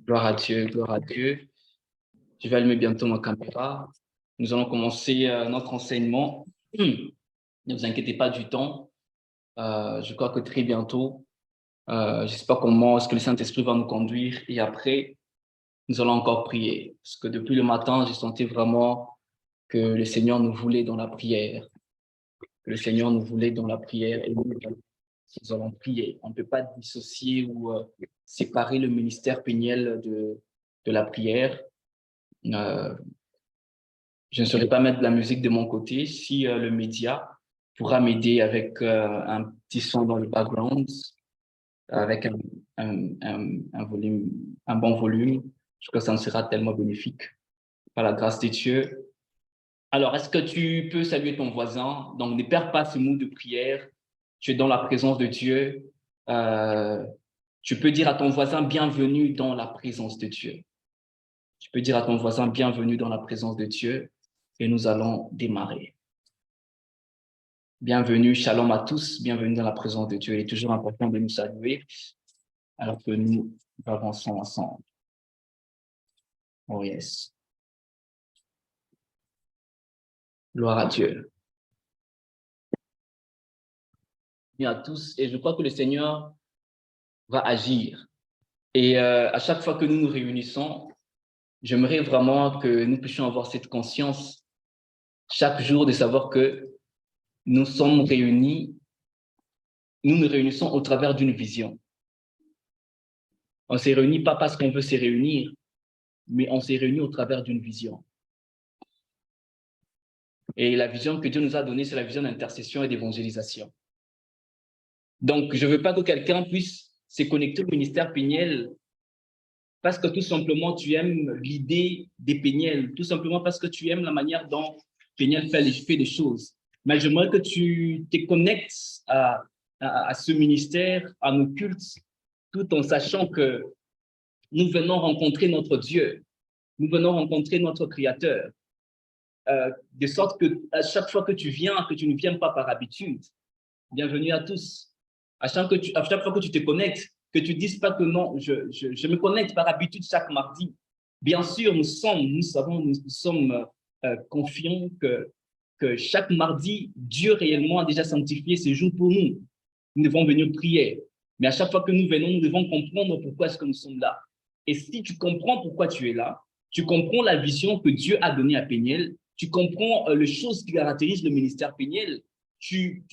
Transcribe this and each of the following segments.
Gloire à Dieu, gloire à Dieu. Je vais allumer bientôt ma caméra. Nous allons commencer notre enseignement. Ne vous inquiétez pas du temps. Je crois que très bientôt, je ne sais pas comment est-ce que le Saint-Esprit va nous conduire. Et après, nous allons encore prier. Parce que depuis le matin, j'ai senti vraiment que le Seigneur nous voulait dans la prière. Que le Seigneur nous voulait dans la prière. Et nous allons prier. On ne peut pas dissocier ou séparer le ministère péniel de la prière. Je ne saurais pas mettre de la musique de mon côté. Si le média pourra m'aider avec un petit son dans le background, avec un volume, un bon volume, je crois que ça me sera tellement bénéfique. Par la grâce de Dieu. Alors, est-ce que tu peux saluer ton voisin? Donc, ne perds pas ce mot de prière. Tu es dans la présence de Dieu. Tu peux dire à ton voisin, bienvenue dans la présence de Dieu. Tu peux dire à ton voisin, bienvenue dans la présence de Dieu. Et nous allons démarrer. Bienvenue, shalom à tous, bienvenue dans la présence de Dieu. Il est toujours important de nous saluer alors que nous avançons ensemble. Oh yes. Gloire à Dieu. Bienvenue à tous et je crois que le Seigneur va agir. Et à chaque fois que nous nous réunissons, j'aimerais vraiment que nous puissions avoir cette conscience chaque jour de savoir que nous sommes réunis, nous nous réunissons au travers d'une vision. On ne s'est réunis pas parce qu'on veut se réunir, mais on s'est réunis au travers d'une vision. Et la vision que Dieu nous a donnée, c'est la vision d'intercession et d'évangélisation. Donc, je ne veux pas que quelqu'un puisse se connecter au ministère péniel parce que tout simplement tu aimes l'idée des péniels, tout simplement parce que tu aimes la manière dont Péniel fait les choses. Mais j'aimerais que tu te connectes à ce ministère, à nos cultes, tout en sachant que nous venons rencontrer notre Dieu, nous venons rencontrer notre Créateur. De sorte que à chaque fois que tu viens, que tu ne viens pas par habitude, bienvenue à tous. À chaque fois que tu te connectes, que tu ne dises pas que non, je me connecte par habitude chaque mardi. Bien sûr, nous sommes confiants que chaque mardi, Dieu réellement a déjà sanctifié ce jour pour nous. Nous devons venir prier. Mais à chaque fois que nous venons, nous devons comprendre pourquoi est-ce que nous sommes là. Et si tu comprends pourquoi tu es là, tu comprends la vision que Dieu a donnée à Péniel, tu comprends les choses qui caractérisent le ministère Péniel, tu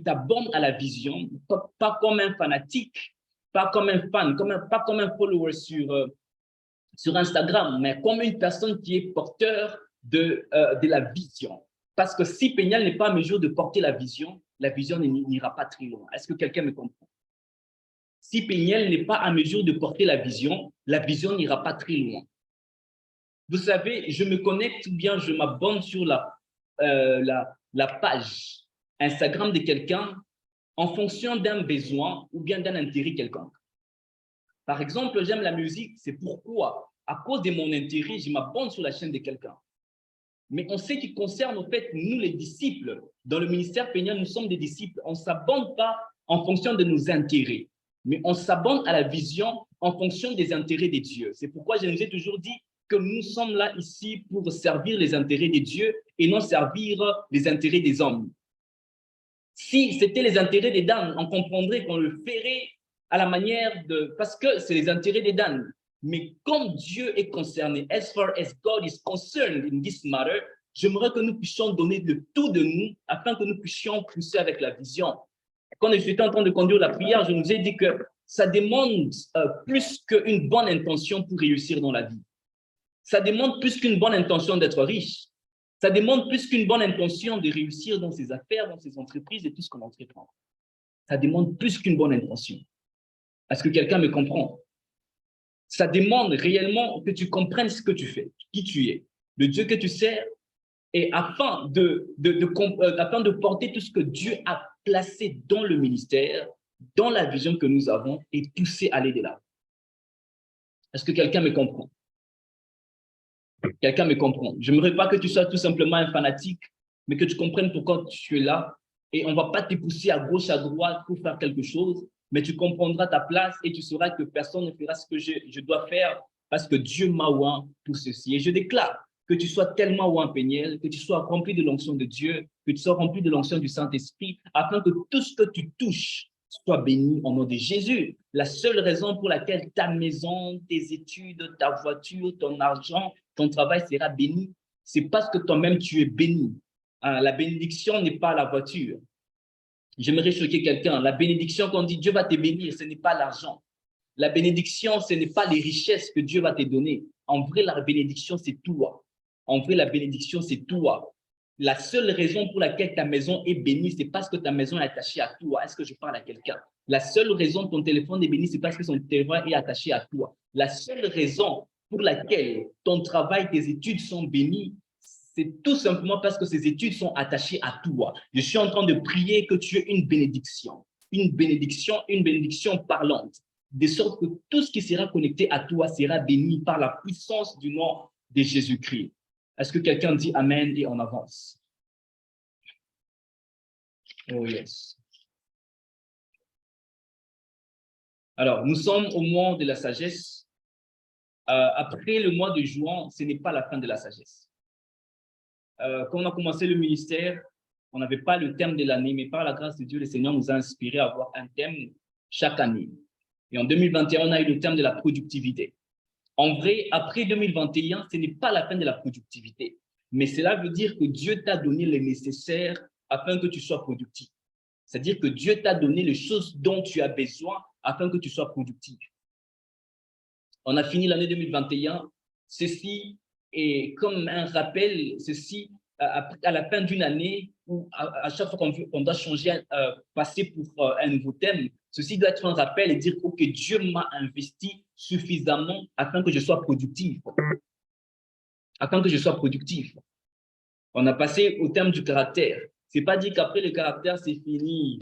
t'abonnes à la vision, pas comme un fanatique, pas comme un fan, pas comme un follower sur Instagram, mais comme une personne qui est porteur de la vision. Parce que si Péniel n'est pas en mesure de porter la vision n'ira pas très loin. Est-ce que quelqu'un me comprend? Si Péniel n'est pas en mesure de porter la vision n'ira pas très loin. Vous savez, je me connecte ou bien je m'abonne sur la page Instagram de quelqu'un en fonction d'un besoin ou bien d'un intérêt quelconque. Par exemple, j'aime la musique, c'est pourquoi, à cause de mon intérêt, je m'abonne sur la chaîne de quelqu'un. Mais on sait qu'il concerne, au fait, nous les disciples. Dans le ministère péniel, nous sommes des disciples. On ne s'abonne pas en fonction de nos intérêts, mais on s'abonne à la vision en fonction des intérêts de Dieu. C'est pourquoi je nous ai toujours dit que nous sommes là ici pour servir les intérêts de Dieu et non servir les intérêts des hommes. Si c'était les intérêts des dames, on comprendrait qu'on le ferait à la manière de... Parce que c'est les intérêts des dames. Mais comme Dieu est concerné, as far as God is concerned in this matter, j'aimerais que nous puissions donner le tout de nous afin que nous puissions pousser avec la vision. Quand j'étais en train de conduire la prière, je nous ai dit que ça demande plus qu'une bonne intention pour réussir dans la vie. Ça demande plus qu'une bonne intention d'être riche. Ça demande plus qu'une bonne intention de réussir dans ses affaires, dans ses entreprises et tout ce qu'on entreprend. Ça demande plus qu'une bonne intention. Est-ce que quelqu'un me comprend? Ça demande réellement que tu comprennes ce que tu fais, qui tu es, le Dieu que tu sers, et afin de porter tout ce que Dieu a placé dans le ministère, dans la vision que nous avons, et pousser à aller de là. Est-ce que quelqu'un me comprend? Quelqu'un me comprend. Je n'aimerais pas que tu sois tout simplement un fanatique, mais que tu comprennes pourquoi tu es là. Et on ne va pas te pousser à gauche, à droite pour faire quelque chose, mais tu comprendras ta place et tu sauras que personne ne fera ce que je dois faire parce que Dieu m'a oint pour ceci. Et je déclare que tu sois tellement oint, Péniel, que tu sois rempli de l'onction de Dieu, que tu sois rempli de l'onction du Saint-Esprit, afin que tout ce que tu touches soit béni au nom de Jésus. La seule raison pour laquelle ta maison, tes études, ta voiture, ton argent, ton travail sera béni, c'est parce que toi-même tu es béni. La bénédiction n'est pas la voiture. J'aimerais choquer quelqu'un. La bénédiction, quand on dit Dieu va te bénir, ce n'est pas l'argent. La bénédiction, ce n'est pas les richesses que Dieu va te donner. En vrai, la bénédiction, c'est toi. En vrai, la bénédiction, c'est toi. La seule raison pour laquelle ta maison est bénie, c'est parce que ta maison est attachée à toi. Est-ce que je parle à quelqu'un? La seule raison que ton téléphone est béni, c'est parce que son téléphone est attaché à toi. La seule raison pour laquelle ton travail, tes études sont bénies, c'est tout simplement parce que ces études sont attachées à toi. Je suis en train de prier que tu aies une bénédiction parlante, de sorte que tout ce qui sera connecté à toi sera béni par la puissance du nom de Jésus-Christ. Est-ce que quelqu'un dit Amen et on avance? Oh yes. Alors, nous sommes au mois de la sagesse. Après le mois de juin, ce n'est pas la fin de la sagesse. Quand on a commencé le ministère, on n'avait pas le thème de l'année, mais par la grâce de Dieu, le Seigneur nous a inspiré à avoir un thème chaque année. Et en 2021, on a eu le thème de la productivité. En vrai, après 2021, ce n'est pas la fin de la productivité, mais cela veut dire que Dieu t'a donné le nécessaire afin que tu sois productif. C'est-à-dire que Dieu t'a donné les choses dont tu as besoin afin que tu sois productif. On a fini l'année 2021. Ceci est comme un rappel, ceci à la fin d'une année où à chaque fois qu'on doit changer, passer pour un nouveau thème, ceci doit être un rappel et dire que Dieu m'a investi suffisamment afin que je sois productif. Afin que je sois productif. On a passé au thème du caractère. Ce n'est pas dit qu'après le caractère, c'est fini.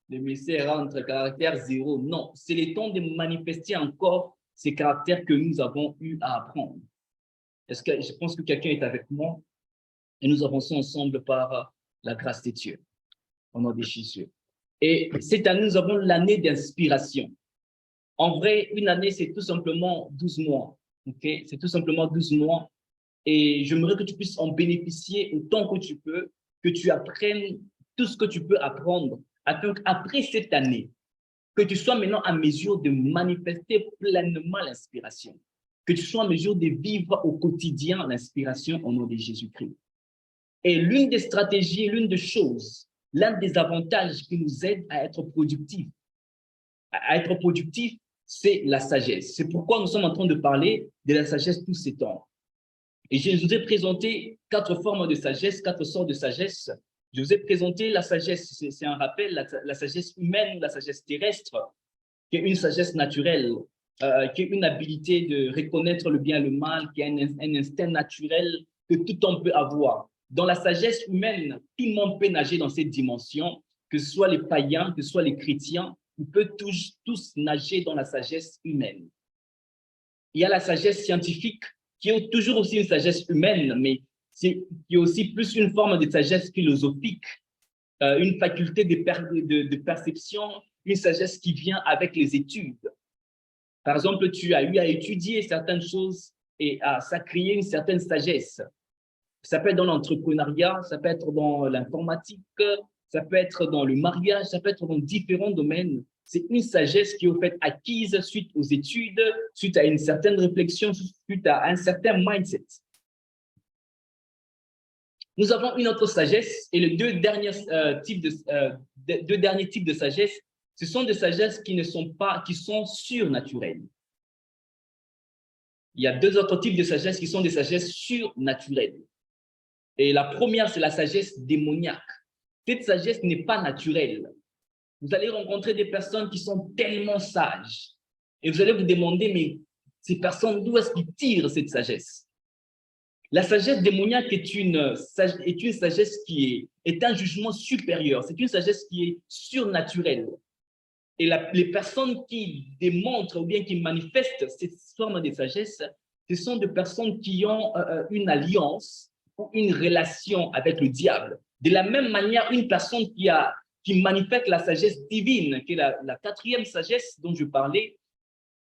Le message rentre caractère zéro. Non, c'est le temps de manifester encore ces caractères que nous avons eu à apprendre. Est-ce que je pense que quelqu'un est avec moi et nous avançons ensemble par la grâce de Dieu, au nom de Jésus. Et cette année, nous avons l'année d'inspiration. En vrai, une année, c'est tout simplement 12 mois. Okay? C'est tout simplement 12 mois. Et j'aimerais que tu puisses en bénéficier autant que tu peux, que tu apprennes tout ce que tu peux apprendre, afin qu'après cette année, que tu sois maintenant en mesure de manifester pleinement l'inspiration, que tu sois en mesure de vivre au quotidien l'inspiration au nom de Jésus-Christ. Et l'une des stratégies, l'une des choses, l'un des avantages qui nous aide à être productifs, c'est la sagesse. C'est pourquoi nous sommes en train de parler de la sagesse tous ces temps. Et je vous ai présenté 4 formes de sagesse, 4 sortes de sagesse. Je vous ai présenté la sagesse, c'est un rappel, la sagesse humaine, la sagesse terrestre, qui est une sagesse naturelle, qui est une habilité de reconnaître le bien et le mal, qui est un instinct naturel que tout homme peut avoir. Dans la sagesse humaine, tout le monde peut nager dans cette dimension, que ce soit les païens, que ce soit les chrétiens, on peut tous nager dans la sagesse humaine. Il y a la sagesse scientifique, qui est toujours aussi une sagesse humaine, mais qui est aussi plus une forme de sagesse philosophique, une faculté de perception, une sagesse qui vient avec les études. Par exemple, tu as eu à étudier certaines choses et à s'accréer une certaine sagesse. Ça peut être dans l'entrepreneuriat, ça peut être dans l'informatique, ça peut être dans le mariage, ça peut être dans différents domaines. C'est une sagesse qui est au fait acquise suite aux études, suite à une certaine réflexion, suite à un certain mindset. Nous avons une autre sagesse et les deux derniers types de sagesse, ce sont des sagesses qui sont surnaturelles. Il y a 2 autres types de sagesse qui sont des sagesses surnaturelles. Et la première, c'est la sagesse démoniaque. Cette sagesse n'est pas naturelle. Vous allez rencontrer des personnes qui sont tellement sages. Et vous allez vous demander, mais ces personnes, d'où est-ce qu'ils tirent cette sagesse? La sagesse démoniaque est une sagesse qui est un jugement supérieur. C'est une sagesse qui est surnaturelle. Et les personnes qui démontrent ou bien qui manifestent cette forme de sagesse, ce sont des personnes qui ont une alliance ou une relation avec le diable. De la même manière, une personne qui a qui manifeste la sagesse divine, qui est la quatrième sagesse dont je parlais,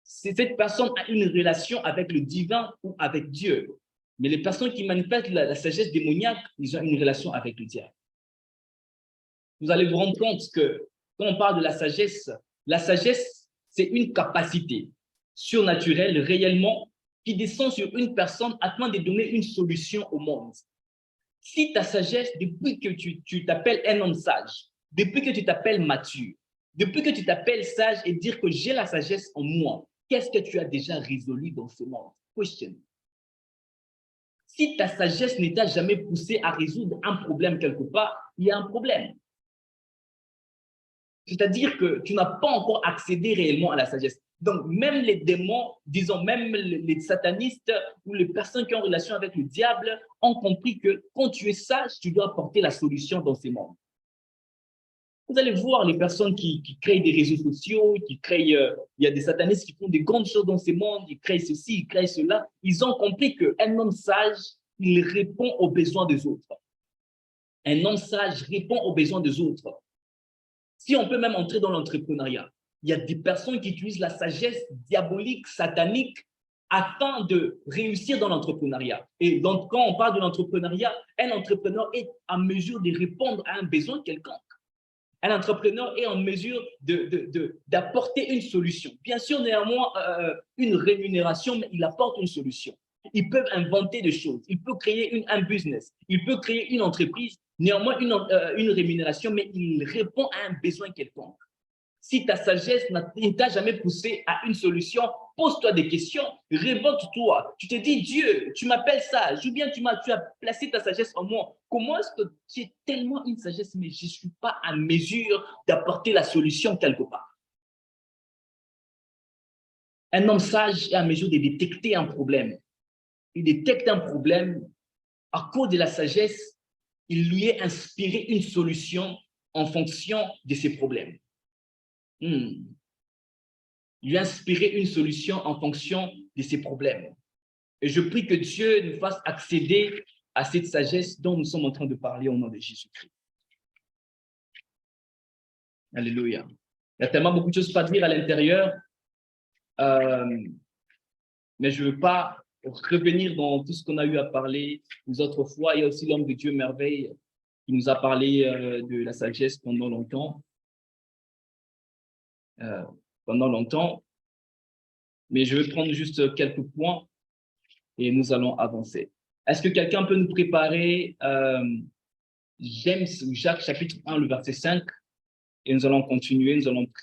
cette personne a une relation avec le divin ou avec Dieu. Mais les personnes qui manifestent la sagesse démoniaque, ils ont une relation avec le diable. Vous allez vous rendre compte que quand on parle de la sagesse, c'est une capacité surnaturelle réellement qui descend sur une personne afin de donner une solution au monde. Si ta sagesse, depuis que tu t'appelles un homme sage, depuis que tu t'appelles mature, depuis que tu t'appelles sage et dire que j'ai la sagesse en moi, qu'est-ce que tu as déjà résolu dans ce monde? Question. Si ta sagesse ne t'a jamais poussé à résoudre un problème quelque part, il y a un problème. C'est-à-dire que tu n'as pas encore accédé réellement à la sagesse. Donc, même les démons, disons même les satanistes ou les personnes qui ont relation avec le diable ont compris que quand tu es sage, tu dois apporter la solution dans ces mondes. Vous allez voir les personnes qui créent des réseaux sociaux, il y a des satanistes qui font des grandes choses dans ces mondes, ils créent ceci, ils créent cela. Ils ont compris qu'un homme sage, il répond aux besoins des autres. Un homme sage répond aux besoins des autres. Si on peut même entrer dans l'entrepreneuriat, il y a des personnes qui utilisent la sagesse diabolique, satanique, afin de réussir dans l'entrepreneuriat. Et donc, quand on parle de l'entrepreneuriat, un entrepreneur est en mesure de répondre à un besoin quelconque. Un entrepreneur est en mesure d'apporter une solution. Bien sûr, néanmoins, une rémunération, mais il apporte une solution. Ils peuvent inventer des choses. Il peut créer un business. Il peut créer une entreprise, néanmoins une rémunération, mais il répond à un besoin quelconque. Si ta sagesse ne t'a jamais poussé à une solution, pose-toi des questions, révolte-toi. Tu te dis, Dieu, tu m'appelles sage, ou bien tu as placé ta sagesse en moi. Comment est-ce que tu es tellement une sagesse, mais je ne suis pas à mesure d'apporter la solution quelque part? Un homme sage est à mesure de détecter un problème. Il détecte un problème, à cause de la sagesse, il lui est inspiré une solution en fonction de ses problèmes. Lui inspirer une solution en fonction de ses problèmes. Et je prie que Dieu nous fasse accéder à cette sagesse dont nous sommes en train de parler au nom de Jésus-Christ. Alléluia. Il y a tellement beaucoup de choses à dire à l'intérieur, mais je ne veux pas revenir dans tout ce qu'on a eu à parler les autres fois. Il y a aussi l'homme de Dieu merveille qui nous a parlé de la sagesse pendant longtemps. Mais je vais prendre juste quelques points et nous allons avancer. Est-ce que quelqu'un peut nous préparer James ou Jacques chapitre 1, le verset 5, et nous allons continuer,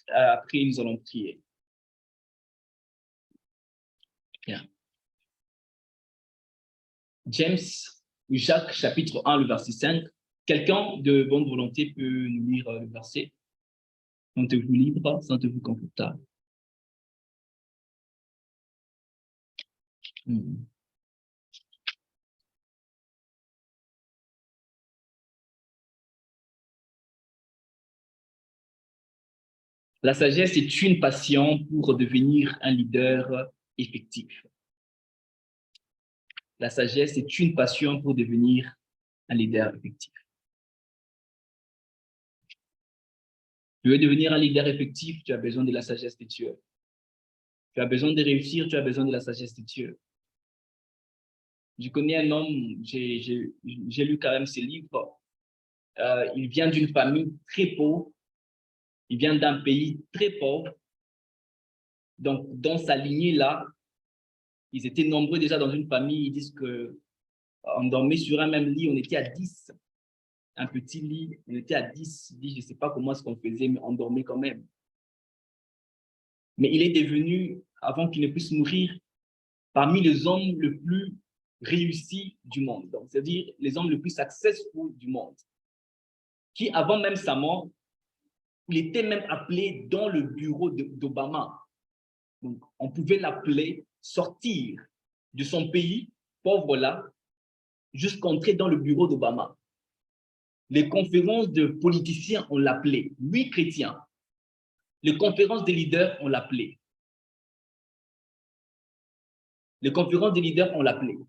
après nous allons prier. Bien. James ou Jacques chapitre 1, le verset 5. Quelqu'un de bonne volonté peut nous lire le verset? Sentez-vous libre, sentez-vous confortable. La sagesse est une passion pour devenir un leader effectif. La sagesse est une passion pour devenir un leader effectif. Tu veux devenir un leader effectif, tu as besoin de la sagesse de Dieu. Tu as besoin de réussir, tu as besoin de la sagesse de Dieu. Je connais un homme, j'ai lu quand même ses livres. Il vient d'une famille très pauvre. Il vient d'un pays très pauvre. Donc, dans sa lignée-là, ils étaient nombreux déjà dans une famille. Ils disent qu'on dormait sur un même lit, on était à 10. Un petit lit, on était à 10. Il dit, je ne sais pas comment est-ce qu'on faisait, mais on dormait quand même. Mais il est devenu, avant qu'il ne puisse mourir, parmi les hommes les plus réussis du monde. Donc, c'est-à-dire les hommes les plus successful du monde. Qui, avant même sa mort, il était même appelé dans le bureau d'Obama. Donc, on pouvait l'appeler sortir de son pays, pauvre là, jusqu'entrer dans le bureau d'Obama. Les conférences de politiciens, on l'appelait. Lui, chrétien. Les conférences des leaders, on l'appelait. Les conférences des leaders, on l'appelait.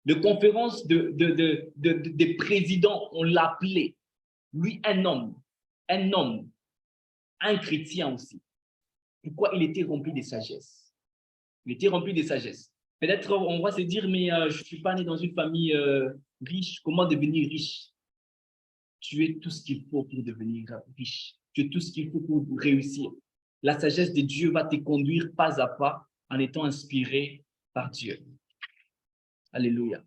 Les conférences des présidents, on l'appelait. Lui, un homme un homme, un chrétien aussi, pourquoi il était rempli de sagesse? Il était rempli de sagesse. Peut-être on va se dire, mais je ne suis pas né dans une famille riche, comment devenir riche? Tu es tout ce qu'il faut pour devenir riche. Tu es tout ce qu'il faut pour réussir. La sagesse de Dieu va te conduire pas à pas en étant inspiré par Dieu. Alléluia.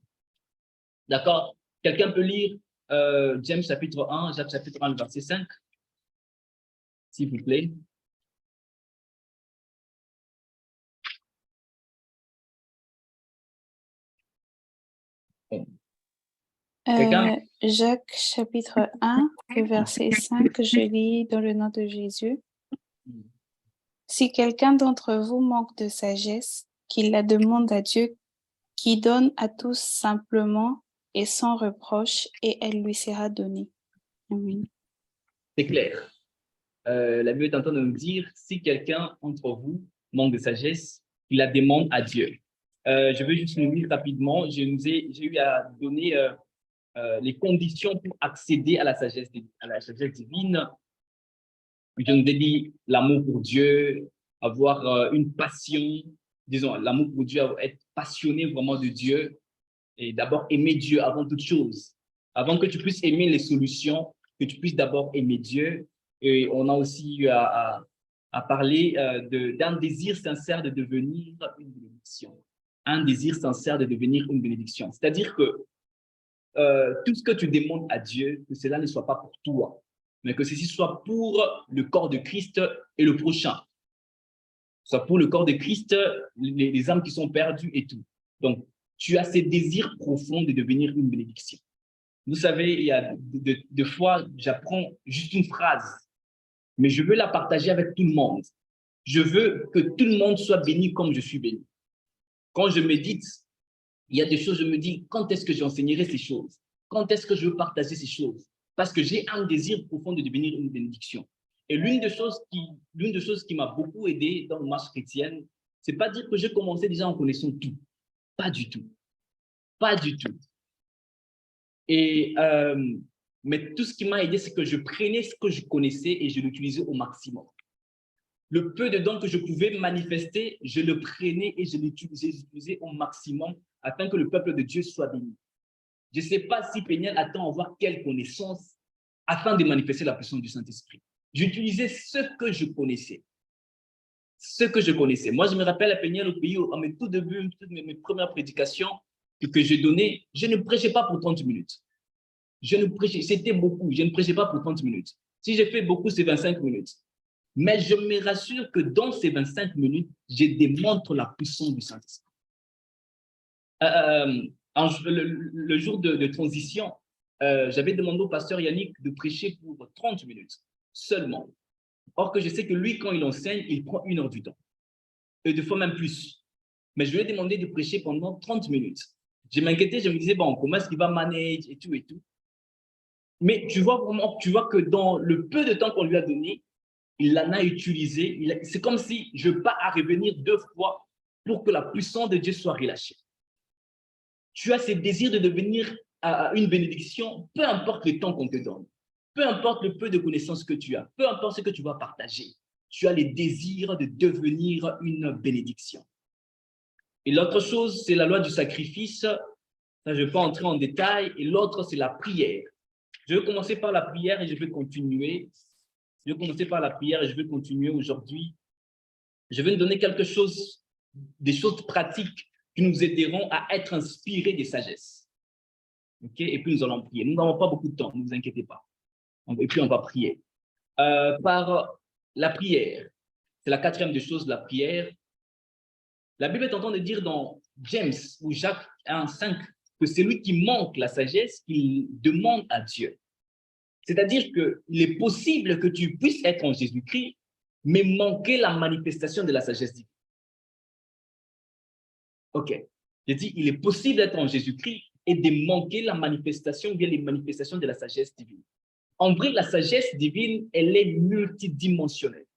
D'accord? Quelqu'un peut lire James chapitre 1, Jacques chapitre 1, verset 5, s'il vous plaît. Jacques chapitre 1, le verset 5, je lis dans le nom de Jésus. Si quelqu'un d'entre vous manque de sagesse, qu'il la demande à Dieu, qui donne à tous simplement et sans reproche, et elle lui sera donnée. Amen. C'est clair. La Bible est en train de nous dire, si quelqu'un d'entre vous manque de sagesse, qu'il la demande à Dieu. Je vais juste nous lire rapidement. J'ai eu à donner les conditions pour accéder à la sagesse divine. Je nous ai dit l'amour pour Dieu, avoir une passion, disons, l'amour pour Dieu, être passionné vraiment de Dieu, et d'abord aimer Dieu avant toute chose. Avant que tu puisses aimer les solutions, que tu puisses d'abord aimer Dieu. Et on a aussi eu à parler d'un désir sincère de devenir une bénédiction. Un désir sincère de devenir une bénédiction. C'est-à-dire que tout ce que tu demandes à Dieu, que cela ne soit pas pour toi, mais que ceci soit pour le corps de Christ et le prochain. Soit pour le corps de Christ, les âmes qui sont perdues et tout. Donc, tu as ces désirs profonds de devenir une bénédiction. Vous savez, il y a des fois, j'apprends juste une phrase, mais je veux la partager avec tout le monde. Je veux que tout le monde soit béni comme je suis béni. Quand je médite, il y a des choses, je me dis, quand est-ce que j'enseignerai ces choses? Quand est-ce que je veux partager ces choses? Parce que j'ai un désir profond de devenir une bénédiction. Et l'une des choses qui m'a beaucoup aidé dans la marche chrétienne, c'est pas dire que j'ai commencé déjà en connaissant tout. Pas du tout. Pas du tout. Et, mais tout ce qui m'a aidé, c'est que je prenais ce que je connaissais et je l'utilisais au maximum. Le peu de dons que je pouvais manifester, je le prenais et je l'utilisais au maximum afin que le peuple de Dieu soit béni. Je ne sais pas si Péniel attend à avoir quelle connaissance afin de manifester la puissance du Saint-Esprit. J'utilisais ce que je connaissais. Ce que je connaissais. Moi, je me rappelle à Péniel au pays, à mes tout débuts, toutes mes premières prédications que j'ai données, je ne prêchais pas pour 30 minutes. C'était beaucoup, je ne prêchais pas pour 30 minutes. Si j'ai fait beaucoup, c'est 25 minutes. Mais je me rassure que dans ces 25 minutes, je démontre la puissance du Saint-Esprit. Le jour de transition, j'avais demandé au pasteur Yannick de prêcher pour 30 minutes seulement. Or que je sais que lui, quand il enseigne, il prend 1 heure du temps. Et des fois même plus. Mais je lui ai demandé de prêcher pendant 30 minutes. Je m'inquiétais, je me disais, bon, comment est-ce qu'il va manager et tout et tout. Mais tu vois que dans le peu de temps qu'on lui a donné, il en a utilisé. C'est comme si je n'ai pas à revenir 2 fois pour que la puissance de Dieu soit relâchée. Tu as ce désir de devenir une bénédiction, peu importe le temps qu'on te donne, peu importe le peu de connaissances que tu as, peu importe ce que tu vas partager, tu as le désir de devenir une bénédiction. Et l'autre chose, c'est la loi du sacrifice. Ça, je ne vais pas entrer en détail. Et l'autre, c'est la prière. Je vais commencer par la prière et je vais continuer. Je vais commencer par la prière et je vais continuer aujourd'hui. Je vais nous donner quelque chose, des choses pratiques qui nous aideront à être inspirés des sagesses. Okay? Et puis nous allons prier. Nous n'avons pas beaucoup de temps, ne vous inquiétez pas. Et puis on va prier. Par la prière, c'est la 4e des choses, la prière. La Bible est en train de dire dans James ou Jacques 1,5 que c'est lui qui manque la sagesse qu'il demande à Dieu. C'est-à-dire qu'il est possible que tu puisses être en Jésus-Christ, mais manquer la manifestation de la sagesse divine. Ok. J'ai dit, il est possible d'être en Jésus-Christ et de manquer la manifestation, bien les manifestations de la sagesse divine. En vrai, la sagesse divine, elle est multidimensionnelle.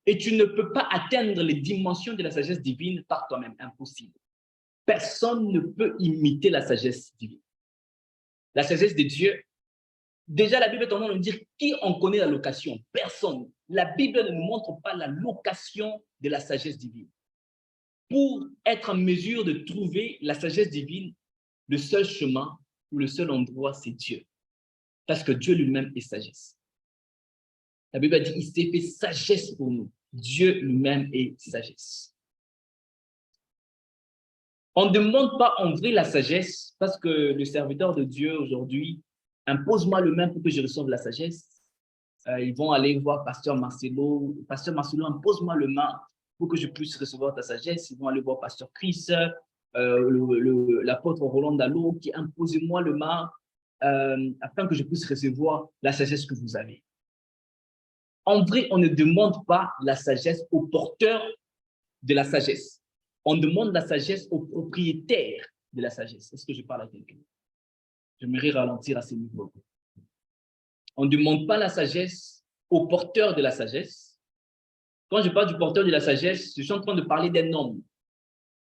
Et tu ne peux pas atteindre les dimensions de la sagesse divine par toi-même, impossible. Personne ne peut imiter la sagesse divine. La sagesse de Dieu, Déjà, la Bible est en train de nous dire qui en connaît la location? Personne. La Bible ne nous montre pas la location de la sagesse divine. Pour être en mesure de trouver la sagesse divine, le seul chemin ou le seul endroit, c'est Dieu. Parce que Dieu lui-même est sagesse. La Bible a dit, il s'est fait sagesse pour nous. Dieu lui-même est sagesse. On ne demande pas en vrai la sagesse parce que le serviteur de Dieu aujourd'hui, impose-moi le même pour que je reçoive la sagesse. Ils vont aller voir Pasteur Marcelo. Pasteur Marcelo, impose-moi le main pour que je puisse recevoir ta sagesse. Ils vont aller voir Pasteur Chris, l'apôtre Roland Dallot, qui impose-moi le main afin que je puisse recevoir la sagesse que vous avez. En vrai, on ne demande pas la sagesse au porteur de la sagesse. On demande la sagesse au propriétaire de la sagesse. Est-ce que je parle à quelqu'un? J'aimerais ralentir à ce niveau. On ne demande pas la sagesse au porteur de la sagesse. Quand je parle du porteur de la sagesse, je suis en train de parler d'un homme,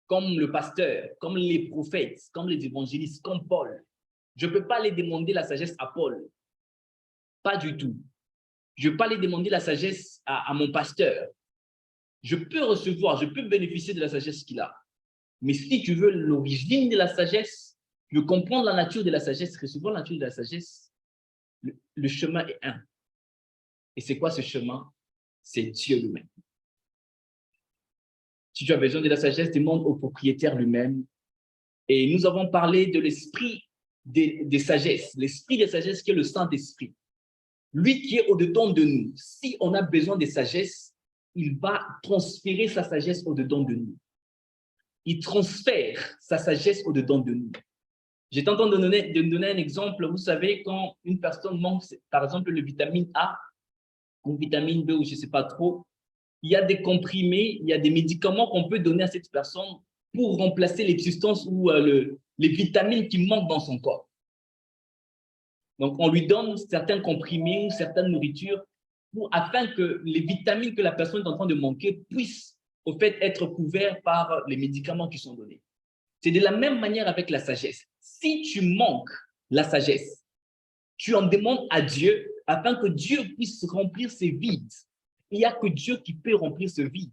comme le pasteur, comme les prophètes, comme les évangélistes, comme Paul. Je ne peux pas aller demander la sagesse à Paul. Pas du tout. Je ne peux pas aller demander la sagesse à mon pasteur. Je peux recevoir, je peux bénéficier de la sagesse qu'il a. Mais si tu veux l'origine de la sagesse, tu veux comprendre la nature de la sagesse, recevoir la nature de la sagesse, le chemin est un. Et c'est quoi ce chemin? C'est Dieu lui-même. Si tu as besoin de la sagesse, demande au propriétaire lui-même. Et nous avons parlé de l'esprit des sagesses, l'esprit des sagesses qui est le Saint-Esprit. Lui qui est au-dedans de nous. Si on a besoin de sagesse, il va transférer sa sagesse au-dedans de nous. Il transfère sa sagesse au-dedans de nous. J'étais en train de donner un exemple. Vous savez, quand une personne manque, par exemple, le vitamine A ou vitamine B ou je ne sais pas trop, il y a des comprimés, il y a des médicaments qu'on peut donner à cette personne pour remplacer les substances ou les vitamines qui manquent dans son corps. Donc, on lui donne certains comprimés ou certaines nourritures afin que les vitamines que la personne est en train de manquer puissent, au fait, être couvertes par les médicaments qui sont donnés. C'est de la même manière avec la sagesse. Si tu manques la sagesse, tu en demandes à Dieu afin que Dieu puisse remplir ces vides. Il n'y a que Dieu qui peut remplir ce vide.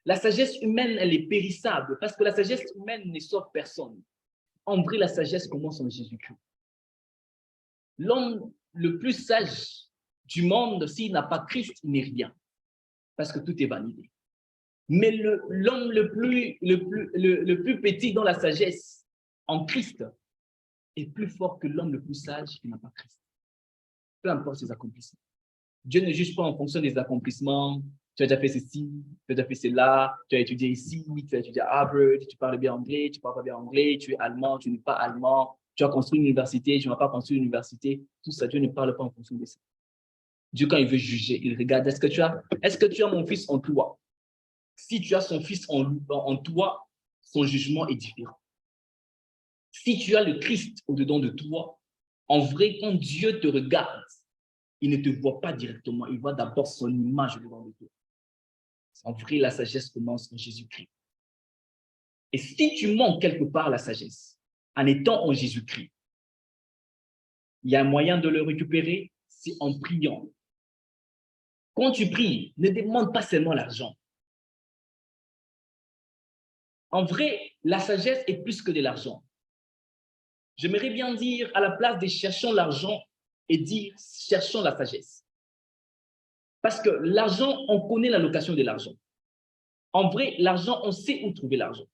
La sagesse humaine, elle est périssable parce que la sagesse humaine ne sauve personne. En vrai, la sagesse commence en Jésus-Christ. L'homme le plus sage du monde, s'il n'a pas Christ, il n'est rien parce que tout est validé. Mais l'homme le plus petit dans la sagesse, en Christ, est plus fort que l'homme le plus sage qui n'a pas Christ. Peu importe ses accomplissements. Dieu ne juge pas en fonction des accomplissements. Tu as déjà fait ceci, tu as déjà fait cela, tu as étudié ici, tu as étudié à Harvard, tu parles bien anglais, tu ne parles pas bien anglais, tu es allemand, tu n'es pas allemand, tu as construit une université, tu n'as pas construit une université. Tout ça, Dieu ne parle pas en fonction de ça. Dieu, quand il veut juger, il regarde, est-ce que tu as mon fils en toi? Si tu as son fils en toi, son jugement est différent. Si tu as le Christ au-dedans de toi, en vrai, quand Dieu te regarde, il ne te voit pas directement, il voit d'abord son image au-dedans de toi. En vrai, la sagesse commence en Jésus-Christ. Et si tu manques quelque part la sagesse, en étant en Jésus-Christ, il y a un moyen de le récupérer, c'est en priant. Quand tu pries, ne demande pas seulement l'argent. En vrai, la sagesse est plus que de l'argent. J'aimerais bien dire, à la place de cherchons l'argent, et dire cherchons la sagesse. Parce que l'argent, on connaît la location de l'argent. En vrai, l'argent, on sait où trouver l'argent.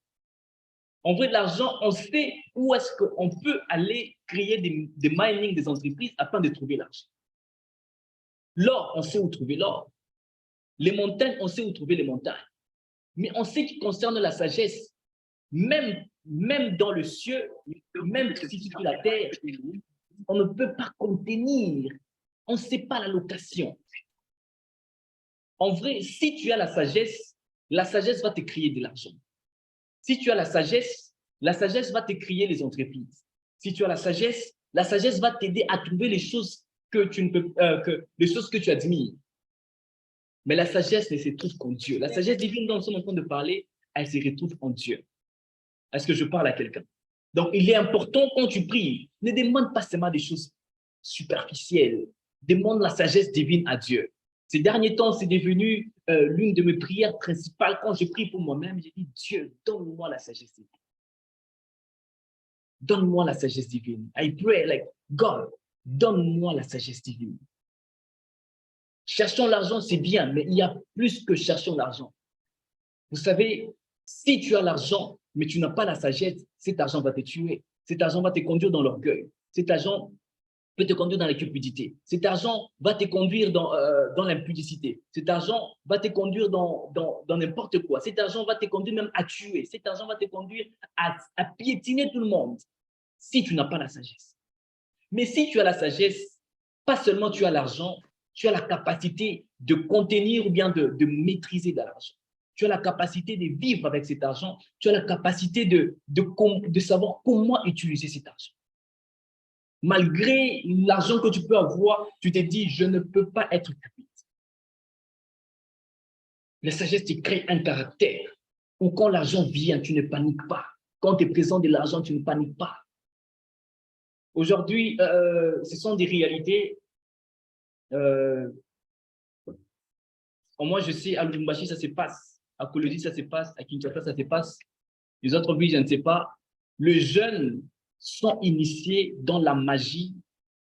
En vrai, l'argent, on sait où est-ce qu'on peut aller créer des mining, des entreprises afin de trouver l'argent. L'or, on sait où trouver l'or. Les montagnes, on sait où trouver les montagnes. Mais on sait qu'il concerne la sagesse, même dans le ciel, même si sur la terre, on ne peut pas contenir. On ne sait pas la location. En vrai, si tu as la sagesse va te créer de l'argent. Si tu as la sagesse va te créer les entreprises. Si tu as la sagesse va t'aider à trouver les choses que tu ne peux, les choses que tu admires. Mais la sagesse ne se trouve qu'en Dieu. La sagesse divine dont nous sommes en train de parler, elle se retrouve en Dieu. Est-ce que je parle à quelqu'un? Donc, il est important quand tu pries, ne demande pas seulement des choses superficielle. Demande la sagesse divine à Dieu. Ces derniers temps, c'est devenu l'une de mes prières principales. Quand je prie pour moi-même, je dis, Dieu, donne-moi la sagesse divine. Donne-moi la sagesse divine. I pray like, God, donne-moi la sagesse divine. Cherchons l'argent, c'est bien, mais il y a plus que cherchons l'argent. Vous savez, si tu as l'argent, mais tu n'as pas la sagesse, cet argent va te tuer. Cet argent va te conduire dans l'orgueil. Cet argent peut te conduire dans la cupidité. Cet argent va te conduire dans l'impudicité. Cet argent va te conduire dans n'importe quoi. Cet argent va te conduire même à tuer. Cet argent va te conduire à piétiner tout le monde si tu n'as pas la sagesse. Mais si tu as la sagesse, pas seulement tu as l'argent, tu as la capacité de contenir ou bien de maîtriser de l'argent. Tu as la capacité de vivre avec cet argent. Tu as la capacité de savoir comment utiliser cet argent. Malgré l'argent que tu peux avoir, tu te dis, je ne peux pas être cupide. La sagesse te crée un caractère où quand l'argent vient, tu ne paniques pas. Quand tu es présent de l'argent, tu ne paniques pas. Aujourd'hui, ce sont des réalités. Moi, je sais, à Lubumbashi, ça se passe. À Kolodi, ça se passe. À Kinshasa, ça se passe. Les autres villes, je ne sais pas. Les jeunes sont initiés dans la magie,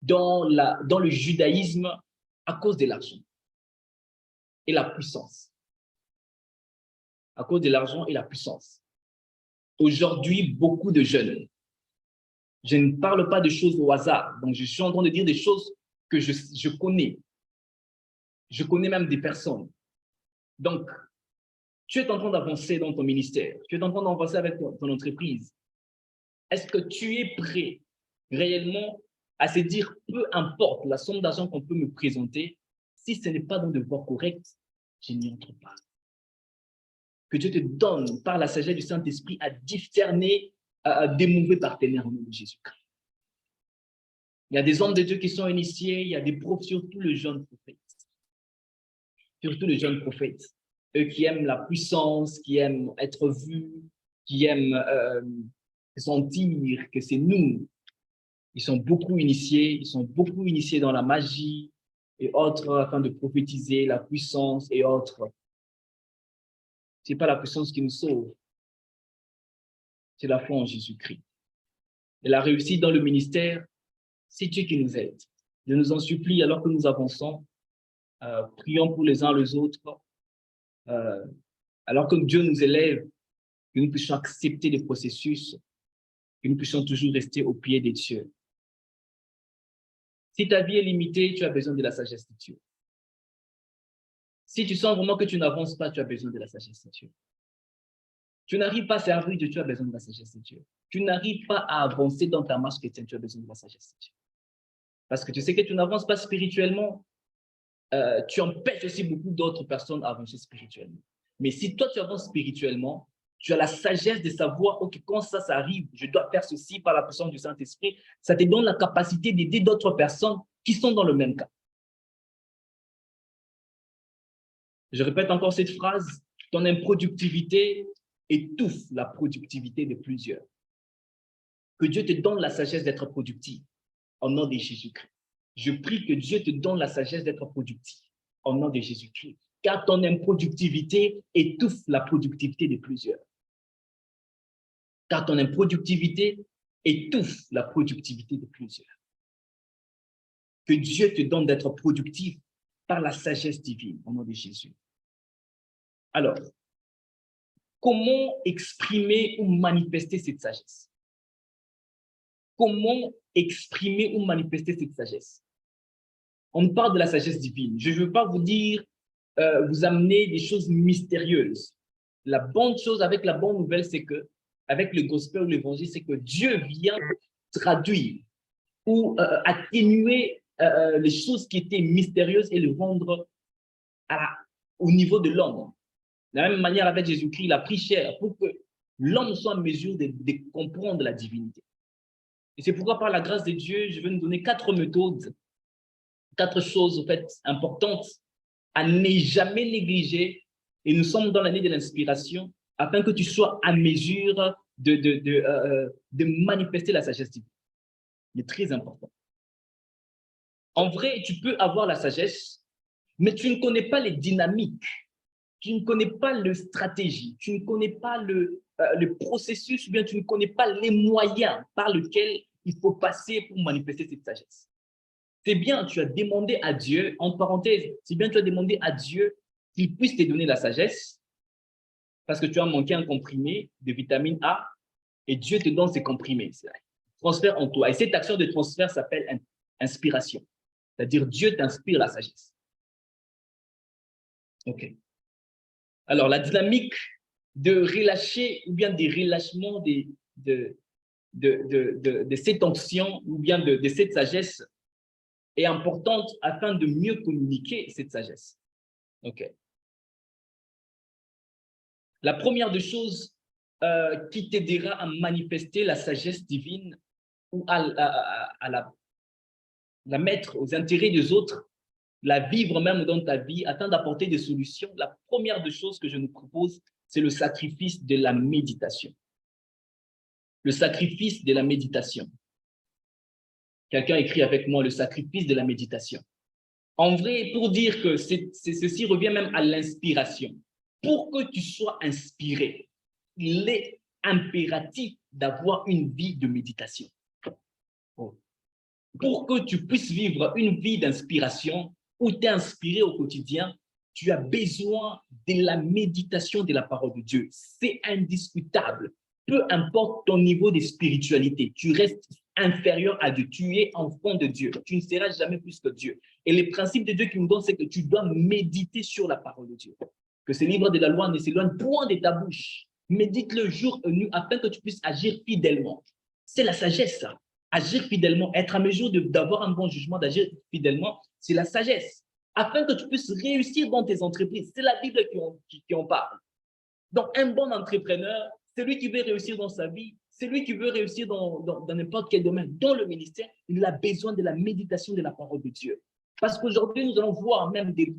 dans le judaïsme à cause de l'argent et la puissance. À cause de l'argent et la puissance. Aujourd'hui, beaucoup de jeunes, je ne parle pas de choses au hasard, donc je suis en train de dire des choses que je connais. Je connais même des personnes. Donc, tu es en train d'avancer dans ton ministère, tu es en train d'avancer avec ton entreprise. Est-ce que tu es prêt réellement à se dire, peu importe la somme d'argent qu'on peut me présenter, si ce n'est pas dans de voies correctes, je n'y entre pas. Que Dieu te donne par la sagesse du Saint-Esprit à discerner des mauvais partenaires au nom de Jésus-Christ. Il y a des hommes de Dieu qui sont initiés, il y a des profs, surtout les jeunes prophètes. Surtout les jeunes prophètes. Eux qui aiment la puissance, qui aiment être vus, qui aiment sentir que c'est nous. Ils sont beaucoup initiés dans la magie et autres afin de prophétiser la puissance et autres. Ce n'est pas la puissance qui nous sauve, c'est la foi en Jésus-Christ. Et la réussite dans le ministère, c'est Dieu qui nous aide. Je nous en supplie, alors que nous avançons, prions pour les uns les autres, alors que Dieu nous élève, que nous puissions accepter les processus, que nous puissions toujours rester au pied des dieux. Si ta vie est limitée, tu as besoin de la sagesse de Dieu. Si tu sens vraiment que tu n'avances pas, tu as besoin de la sagesse de Dieu. Tu n'arrives pas à servir Dieu, tu as besoin de la sagesse de Dieu. Tu n'arrives pas à avancer dans ta marche chrétienne, tu as besoin de la sagesse de Dieu. Parce que tu sais que tu n'avances pas spirituellement, tu empêches aussi beaucoup d'autres personnes à avancer spirituellement. Mais si toi, tu avances spirituellement, tu as la sagesse de savoir, OK, quand ça arrive, je dois faire ceci par la puissance du Saint-Esprit. Ça te donne la capacité d'aider d'autres personnes qui sont dans le même cas. Je répète encore cette phrase, ton improductivité étouffe la productivité de plusieurs. Que Dieu te donne la sagesse d'être productif au nom de Jésus-Christ. Je prie que Dieu te donne la sagesse d'être productif au nom de Jésus-Christ. Car ton improductivité étouffe la productivité de plusieurs. Car ton improductivité étouffe la productivité de plusieurs. Que Dieu te donne d'être productif par la sagesse divine au nom de Jésus. Alors, comment exprimer ou manifester cette sagesse? Comment exprimer ou manifester cette sagesse? On parle de la sagesse divine. Je ne veux pas vous dire, vous amener des choses mystérieuses. La bonne chose avec la bonne nouvelle, c'est que, avec le gospel ou l'évangile, c'est que Dieu vient traduire ou atténuer les choses qui étaient mystérieuses et le rendre au niveau de l'homme. De la même manière, avec Jésus-Christ, il a pris chair pour que l'homme soit en mesure de comprendre la divinité. Et c'est pourquoi, par la grâce de Dieu, je vais nous donner 4 méthodes, 4 choses en fait, importantes à ne jamais négliger. Et nous sommes dans l'année de l'inspiration, afin que tu sois à mesure de manifester la sagesse divine. C'est très important. En vrai, tu peux avoir la sagesse, mais tu ne connais pas les dynamiques, tu ne connais pas la stratégie, tu ne connais pas le processus, ou bien tu ne connais pas les moyens par lesquels il faut passer pour manifester cette sagesse. C'est bien, tu as demandé à Dieu, en parenthèse, c'est bien, tu as demandé à Dieu qu'il puisse te donner la sagesse, parce que tu as manqué un comprimé de vitamine A, et Dieu te donne ces comprimés. Transfert en toi. Et cette action de transfert s'appelle inspiration. C'est-à-dire, Dieu t'inspire la sagesse. OK. Alors, la dynamique de relâcher ou bien des relâchements de cette onction ou bien de cette sagesse est importante afin de mieux communiquer cette sagesse. OK. La première des choses qui t'aidera à manifester la sagesse divine ou à la mettre aux intérêts des autres, la vivre même dans ta vie, afin d'apporter des solutions, la première des choses que je nous propose, c'est le sacrifice de la méditation. Le sacrifice de la méditation. Quelqu'un écrit avec moi le sacrifice de la méditation. En vrai, pour dire que ceci revient même à l'inspiration. Pour que tu sois inspiré, il est impératif d'avoir une vie de méditation. Pour que tu puisses vivre une vie d'inspiration, où tu es inspiré au quotidien, tu as besoin de la méditation de la parole de Dieu. C'est indiscutable. Peu importe ton niveau de spiritualité, tu restes inférieur à Dieu. Tu es enfant de Dieu. Tu ne seras jamais plus que Dieu. Et le principe de Dieu qui nous donne, c'est que tu dois méditer sur la parole de Dieu. Que ce livre de la loi ne s'éloigne point de ta bouche. Médite-le jour et nuit afin que tu puisses agir fidèlement. C'est la sagesse, ça. Agir fidèlement, être en mesure d'avoir un bon jugement, d'agir fidèlement, c'est la sagesse. Afin que tu puisses réussir dans tes entreprises. C'est la Bible qui en parle. Donc, un bon entrepreneur, c'est lui qui veut réussir dans sa vie, c'est lui qui veut réussir dans n'importe quel domaine. Dans le ministère, il a besoin de la méditation de la parole de Dieu. Parce qu'aujourd'hui, nous allons voir même des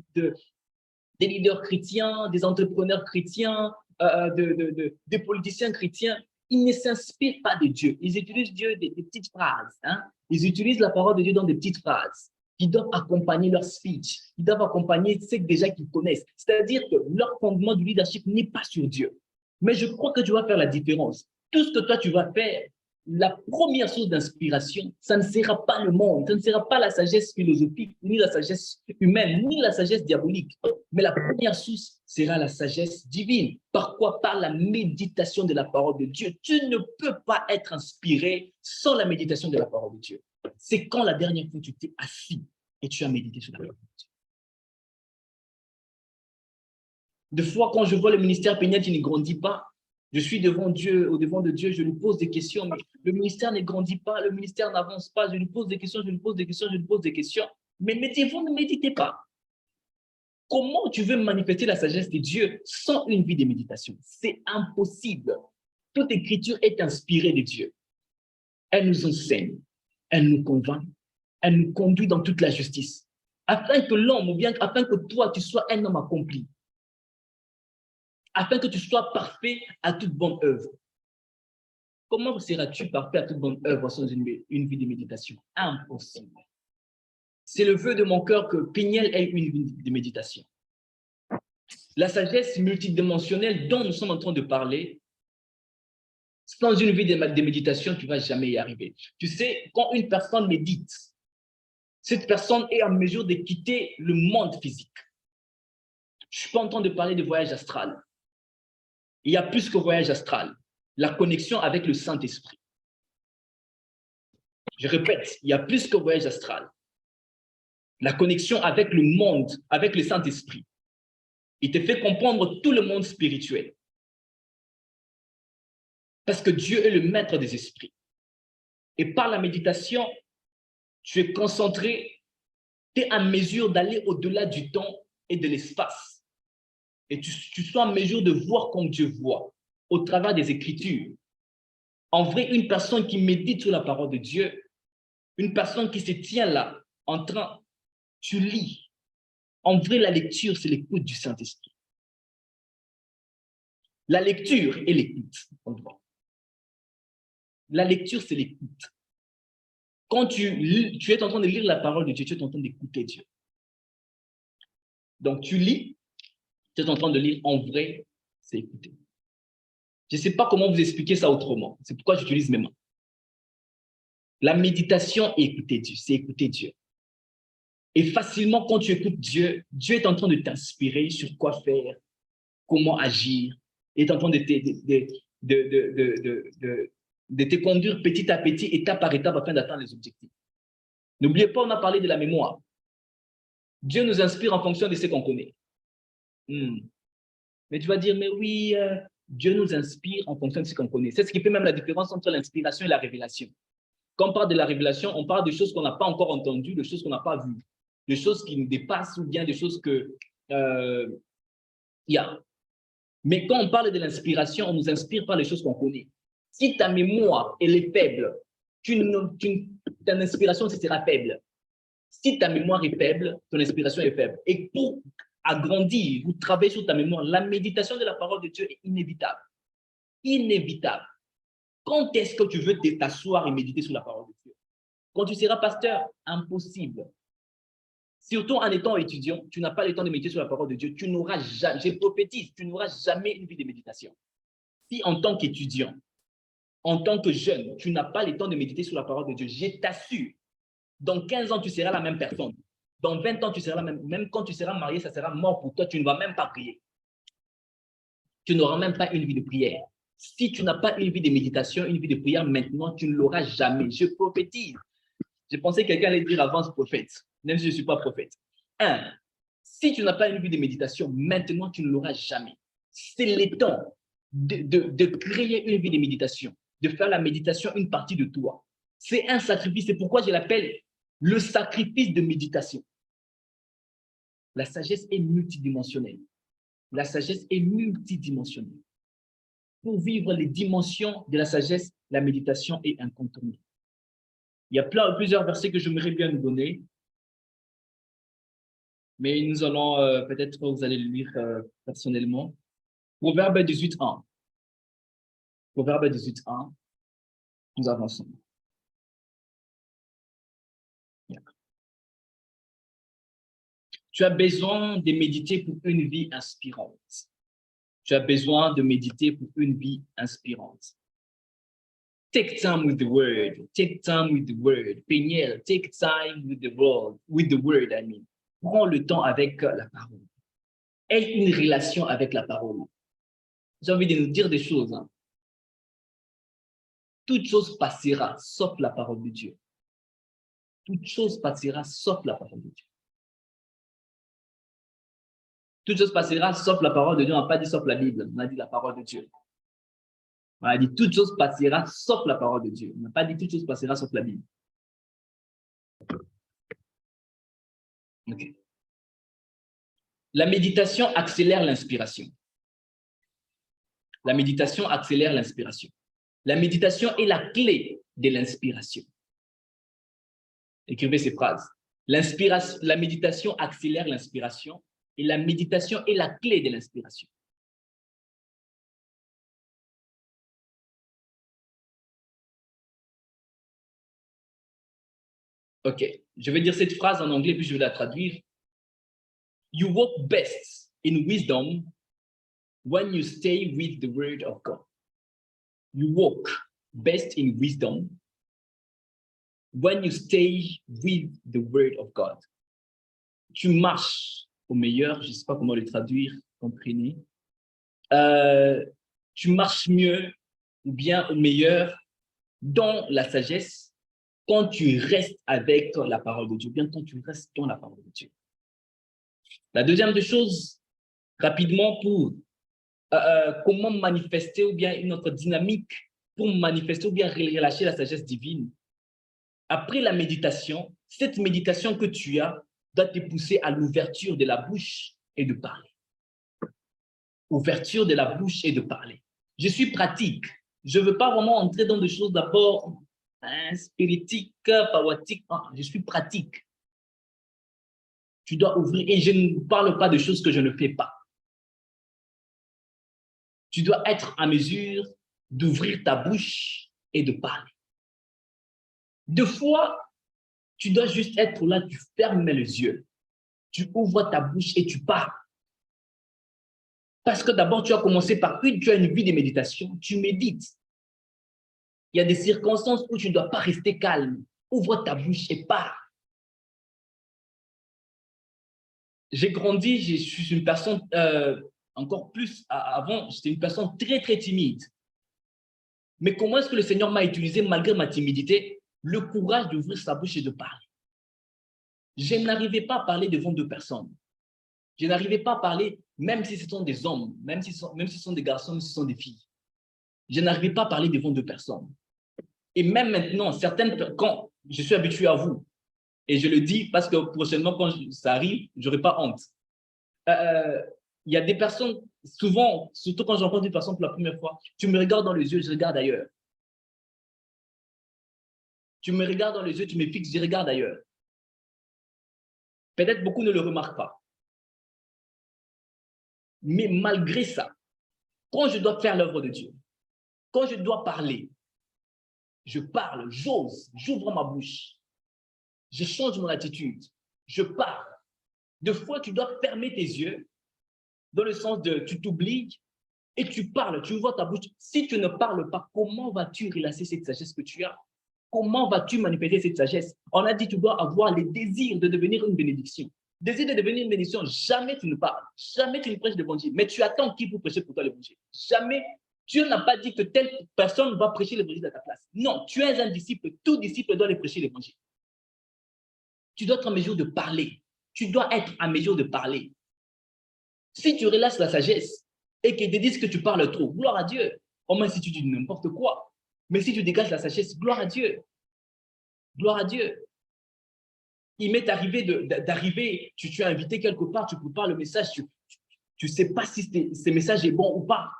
leaders chrétiens, des entrepreneurs chrétiens, des politiciens chrétiens. Ils ne s'inspirent pas de Dieu. Ils utilisent Dieu des petites phrases. Hein? Ils utilisent la parole de Dieu dans des petites phrases. Ils doivent accompagner leur speech. Ils doivent accompagner ceux déjà qu'ils connaissent. C'est-à-dire que leur fondement du leadership n'est pas sur Dieu. Mais je crois que tu vas faire la différence. Tout ce que toi, tu vas faire, la première source d'inspiration, ça ne sera pas le monde, ça ne sera pas la sagesse philosophique, ni la sagesse humaine, ni la sagesse diabolique. Mais la première source sera la sagesse divine. Par quoi? Par la méditation de la parole de Dieu. Tu ne peux pas être inspiré sans la méditation de la parole de Dieu. C'est quand la dernière fois tu t'es assis et tu as médité sur la parole de Dieu. Des fois, quand je vois le ministère péniel qui ne grandit pas, je suis devant Dieu, au-devant de Dieu, je lui pose des questions, mais le ministère ne grandit pas, le ministère n'avance pas, je lui pose des questions, je lui pose des questions, je lui pose des questions. Mais vous ne méditez pas. Comment tu veux manifester la sagesse de Dieu sans une vie de méditation? C'est impossible. Toute écriture est inspirée de Dieu. Elle nous enseigne, elle nous convainc, elle nous conduit dans toute la justice. Afin que l'homme, ou bien afin que toi, tu sois un homme accompli. Afin que tu sois parfait à toute bonne œuvre. Comment seras-tu parfait à toute bonne œuvre sans une vie de méditation? Impossible. C'est le vœu de mon cœur que Péniel ait une vie de méditation. La sagesse multidimensionnelle dont nous sommes en train de parler, sans une vie de méditation, tu ne vas jamais y arriver. Tu sais, quand une personne médite, cette personne est en mesure de quitter le monde physique. Je ne suis pas en train de parler de voyage astral. Il y a plus que voyage astral. La connexion avec le Saint-Esprit. Je répète, il y a plus que voyage astral. La connexion avec le monde, avec le Saint-Esprit. Il te fait comprendre tout le monde spirituel. Parce que Dieu est le maître des esprits. Et par la méditation, tu es concentré, tu es en mesure d'aller au-delà du temps et de l'espace. Et tu sois en mesure de voir comme Dieu voit, au travers des Écritures. En vrai, une personne qui médite sur la parole de Dieu, une personne qui se tient là, en train, tu lis. En vrai, la lecture, c'est l'écoute du Saint-Esprit. La lecture et l'écoute. La lecture, c'est l'écoute. Quand tu es en train de lire la parole de Dieu, tu es en train d'écouter Dieu. Donc, tu lis, tu es en train de lire en vrai, c'est écouter. Je ne sais pas comment vous expliquer ça autrement. C'est pourquoi j'utilise mes mains. La méditation et écouter Dieu, c'est écouter Dieu. Et facilement, quand tu écoutes Dieu, Dieu est en train de t'inspirer sur quoi faire, comment agir, est en train de te conduire petit à petit, étape par étape, afin d'atteindre les objectifs. N'oubliez pas, on a parlé de la mémoire. Dieu nous inspire en fonction de ce qu'on connaît. Mais tu vas dire, mais oui, Dieu nous inspire en fonction de ce qu'on connaît. C'est ce qui fait même la différence entre l'inspiration et la révélation. Quand on parle de la révélation, on parle de choses qu'on n'a pas encore entendues, de choses qu'on n'a pas vues, de choses qui nous dépassent ou bien des choses que y a. Mais quand on parle de l'inspiration, on nous inspire par les choses qu'on connaît. Si ta mémoire elle est faible, ta inspiration sera faible. Si ta mémoire est faible, ton inspiration est faible. Et pour agrandir, vous travaillez sur ta mémoire, la méditation de la parole de Dieu est inévitable. Inévitable. Quand est-ce que tu veux t'asseoir et méditer sur la parole de Dieu? Quand tu seras pasteur? Impossible. Surtout en étant étudiant, tu n'as pas le temps de méditer sur la parole de Dieu. Tu n'auras jamais, je prophétise, tu n'auras jamais une vie de méditation. Si en tant qu'étudiant, en tant que jeune, tu n'as pas le temps de méditer sur la parole de Dieu, je t'assure, dans 15 ans, tu seras la même personne. Dans 20 ans, tu seras la même. Même quand tu seras marié, ça sera mort pour toi. Tu ne vas même pas prier. Tu n'auras même pas une vie de prière. Si tu n'as pas une vie de méditation, une vie de prière, maintenant, tu ne l'auras jamais. Je prophétise. Je pensais que quelqu'un allait dire avance prophète, même si je ne suis pas prophète. Si tu n'as pas une vie de méditation, maintenant, tu ne l'auras jamais. C'est le temps de créer une vie de méditation, de faire la méditation une partie de toi. C'est un sacrifice. C'est pourquoi je l'appelle le sacrifice de méditation. La sagesse est multidimensionnelle. La sagesse est multidimensionnelle. Pour vivre les dimensions de la sagesse, la méditation est incontournable. Il y a plusieurs versets que j'aimerais bien nous donner, mais nous allons, peut-être vous allez le lire personnellement. Proverbe 18.1. Proverbe 18.1, nous avançons. Tu as besoin de méditer pour une vie inspirante. Tu as besoin de méditer pour une vie inspirante. Take time with the word. Take time with the word. Peniel, take time with the word, I mean. Prends le temps avec la parole. Aie une relation avec la parole. J'ai envie de nous dire des choses. Toute chose passera, sauf la parole de Dieu. Toute chose passera, sauf la parole de Dieu. Toute chose passera, sauf la parole de Dieu. On n'a pas dit sauf la Bible, on a dit la parole de Dieu. On a dit toute chose passera, sauf la parole de Dieu. On n'a pas dit toute chose passera, sauf la Bible. Okay. La méditation accélère l'inspiration. La méditation accélère l'inspiration. La méditation est la clé de l'inspiration. Écrivez ces phrases. La méditation accélère l'inspiration et la méditation est la clé de l'inspiration. OK, je vais dire cette phrase en anglais puis je vais la traduire. You walk best in wisdom when you stay with the word of God. You walk best in wisdom when you stay with the word of God. Tu marches au meilleur, je ne sais pas comment le traduire, comprenez. Tu marches mieux ou bien au meilleur dans la sagesse quand tu restes avec la parole de Dieu, bien quand tu restes dans la parole de Dieu. La deuxième des choses, rapidement, pour comment manifester ou bien une autre dynamique pour manifester ou bien relâcher la sagesse divine. Après la méditation, cette méditation que tu as doit te pousser à l'ouverture de la bouche et de parler. Ouverture de la bouche et de parler. Je suis pratique. Je ne veux pas vraiment entrer dans des choses d'abord spiritiques, poétiques. Je suis pratique. Tu dois ouvrir. Et je ne parle pas de choses que je ne fais pas. Tu dois être en mesure d'ouvrir ta bouche et de parler. Deux fois, Tu dois juste être là, tu fermes les yeux. Tu ouvres ta bouche et tu parles. Parce que d'abord, tu as commencé par tu as une vie de méditation, tu médites. Il y a des circonstances où tu ne dois pas rester calme. Ouvre ta bouche et parle. J'ai grandi, je suis une personne, encore plus avant, j'étais une personne très, très timide. Mais comment est-ce que le Seigneur m'a utilisé malgré ma timidité, le courage d'ouvrir sa bouche et de parler? Je n'arrivais pas à parler devant deux personnes. Je n'arrivais pas à parler, même si ce sont des hommes, même si ce sont des garçons, même si ce sont des filles. Je n'arrivais pas à parler devant deux personnes. Et même maintenant, quand je suis habitué à vous, et je le dis parce que prochainement, quand ça arrive, je n'aurai pas honte. Il y a des personnes, souvent, surtout quand j'entends une personne pour la première fois, tu me regardes dans les yeux, je regarde ailleurs. Tu me regardes dans les yeux, tu me fixes, je regarde ailleurs. Peut-être beaucoup ne le remarquent pas. Mais malgré ça, quand je dois faire l'œuvre de Dieu, quand je dois parler, je parle, j'ose, j'ouvre ma bouche, je change mon attitude, je parle. Deux fois, tu dois fermer tes yeux, dans le sens de tu t'oublies et tu parles, tu ouvres ta bouche. Si tu ne parles pas, comment vas-tu relâcher cette sagesse que tu as? Comment vas-tu manifester cette sagesse? On a dit que tu dois avoir le désir de devenir une bénédiction. Désir de devenir une bénédiction, jamais tu ne parles, jamais tu ne prêches l'évangile, mais tu attends qui pour prêcher pour toi l'évangile. Jamais, Dieu n'a pas dit que telle personne va prêcher l'évangile à ta place. Non, tu es un disciple, tout disciple doit aller prêcher l'évangile. Tu dois être en mesure de parler. Tu dois être en mesure de parler. Si tu relâches la sagesse et qu'ils te disent que tu parles trop, gloire à Dieu. Au moins si tu dis n'importe quoi. Mais si tu dégages la sagesse, gloire à Dieu. Gloire à Dieu. Il m'est arrivé d'arriver, tu es invité quelque part, tu prépares le message, tu ne sais pas si ce message est bon ou pas.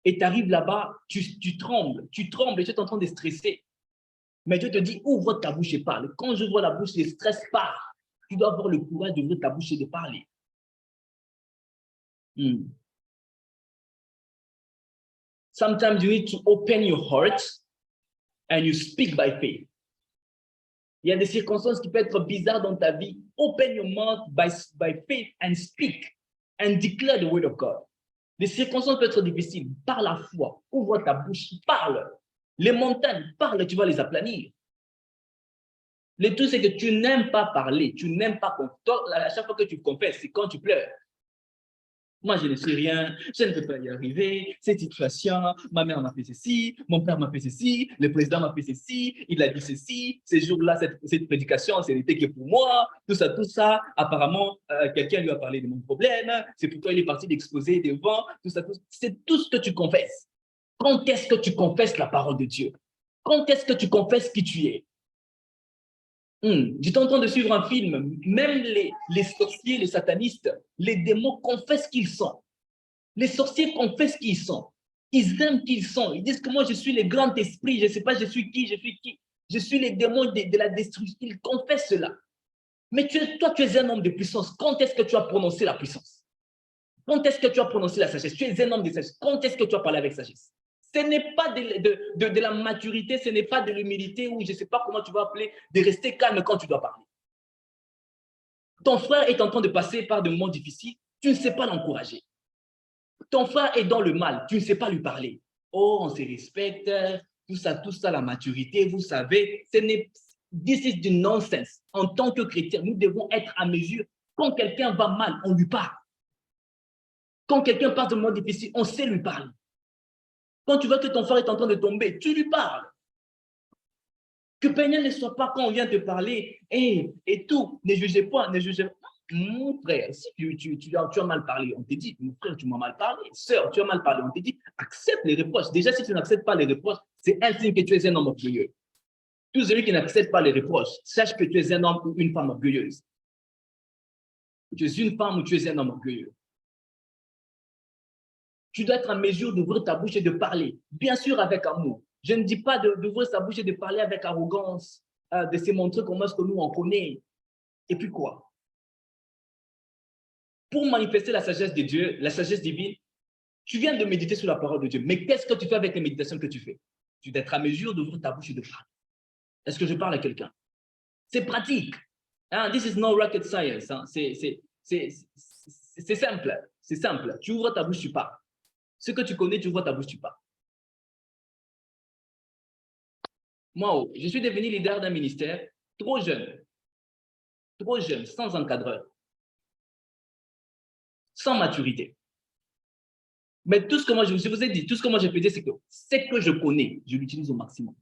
Et tu arrives là-bas, tu trembles et tu es en train de stresser. Mais Dieu te dit, ouvre ta bouche et parle. Quand j'ouvre la bouche, le stress part. Tu dois avoir le courage d'ouvrir ta bouche et de parler. Sometimes you need to open your heart and you speak by faith. Il y a des circonstances qui peuvent être bizarres dans ta vie. Open your mouth by faith and speak and declare the word of God. Les circonstances peuvent être difficiles. Par la foi, ouvre ta bouche, parle. Les montagnes, parle, tu vas les aplanir. Le tout, c'est que tu n'aimes pas parler, tu n'aimes pas confesser. À chaque fois que tu confesses, c'est quand tu pleures. Moi, je ne sais rien, je ne peux pas y arriver, cette situation, ma mère m'a fait ceci, mon père m'a fait ceci, le président m'a fait ceci, il a dit ceci, ces jours-là, cette prédication, ce n'était que pour moi, tout ça. Apparemment, quelqu'un lui a parlé de mon problème, c'est pourquoi il est parti d'exposer devant, tout ça. C'est tout ce que tu confesses. Quand est-ce que tu confesses la parole de Dieu? Quand est-ce que tu confesses qui tu es? J'étais en train de suivre un film, même les sorciers, les satanistes, les démons confessent qu'ils sont. Les sorciers confessent qu'ils sont. Ils aiment qu'ils sont. Ils disent que moi, je suis le grand esprit, je ne sais pas, je suis qui. Je suis les démons de la destruction. Ils confessent cela. Mais toi, tu es un homme de puissance. Quand est-ce que tu as prononcé la puissance? Quand est-ce que tu as prononcé la sagesse? Tu es un homme de sagesse. Quand est-ce que tu as parlé avec sagesse? Ce n'est pas de la maturité, ce n'est pas de l'humilité ou je ne sais pas comment tu vas appeler, de rester calme quand tu dois parler. Ton frère est en train de passer par des moments difficiles, tu ne sais pas l'encourager. Ton frère est dans le mal, tu ne sais pas lui parler. Oh, on se respecte, tout ça, la maturité, vous savez, this is the nonsense. En tant que chrétien, nous devons être à mesure. Quand quelqu'un va mal, on lui parle. Quand quelqu'un passe de moments difficiles, on sait lui parler. Quand tu vois que ton frère est en train de tomber, tu lui parles. Que peignant ne soit pas quand on vient te parler, et tout, ne jugez pas, ne jugez pas. Mon frère, si tu as mal parlé, on te dit, mon frère, tu m'as mal parlé, sœur, tu as mal parlé, on te dit, accepte les reproches. Déjà, si tu n'acceptes pas les reproches, c'est un signe que tu es un homme orgueilleux. Tout celui qui n'accepte pas les reproches, sache que tu es un homme ou une femme orgueilleuse. Tu es une femme ou tu es un homme orgueilleux. Tu dois être en mesure d'ouvrir ta bouche et de parler, bien sûr avec amour. Je ne dis pas d'ouvrir sa bouche et de parler avec arrogance, de se montrer comment est-ce que nous on connaît. Et puis quoi? Pour manifester la sagesse de Dieu, la sagesse divine, tu viens de méditer sur la parole de Dieu. Mais qu'est-ce que tu fais avec les méditations que tu fais? Tu dois être en mesure d'ouvrir ta bouche et de parler. Est-ce que je parle à quelqu'un? C'est pratique. Hein? This is no rocket science. Hein? C'est simple. C'est simple. Tu ouvres ta bouche, tu parles. Ce que tu connais, tu ouvres ta bouche, tu parles. Moi, je suis devenu leader d'un ministère trop jeune, sans encadreur, sans maturité. Mais tout ce que moi, je vous ai dit, tout ce que moi je peux dire, c'est que ce que je connais, je l'utilise au maximum.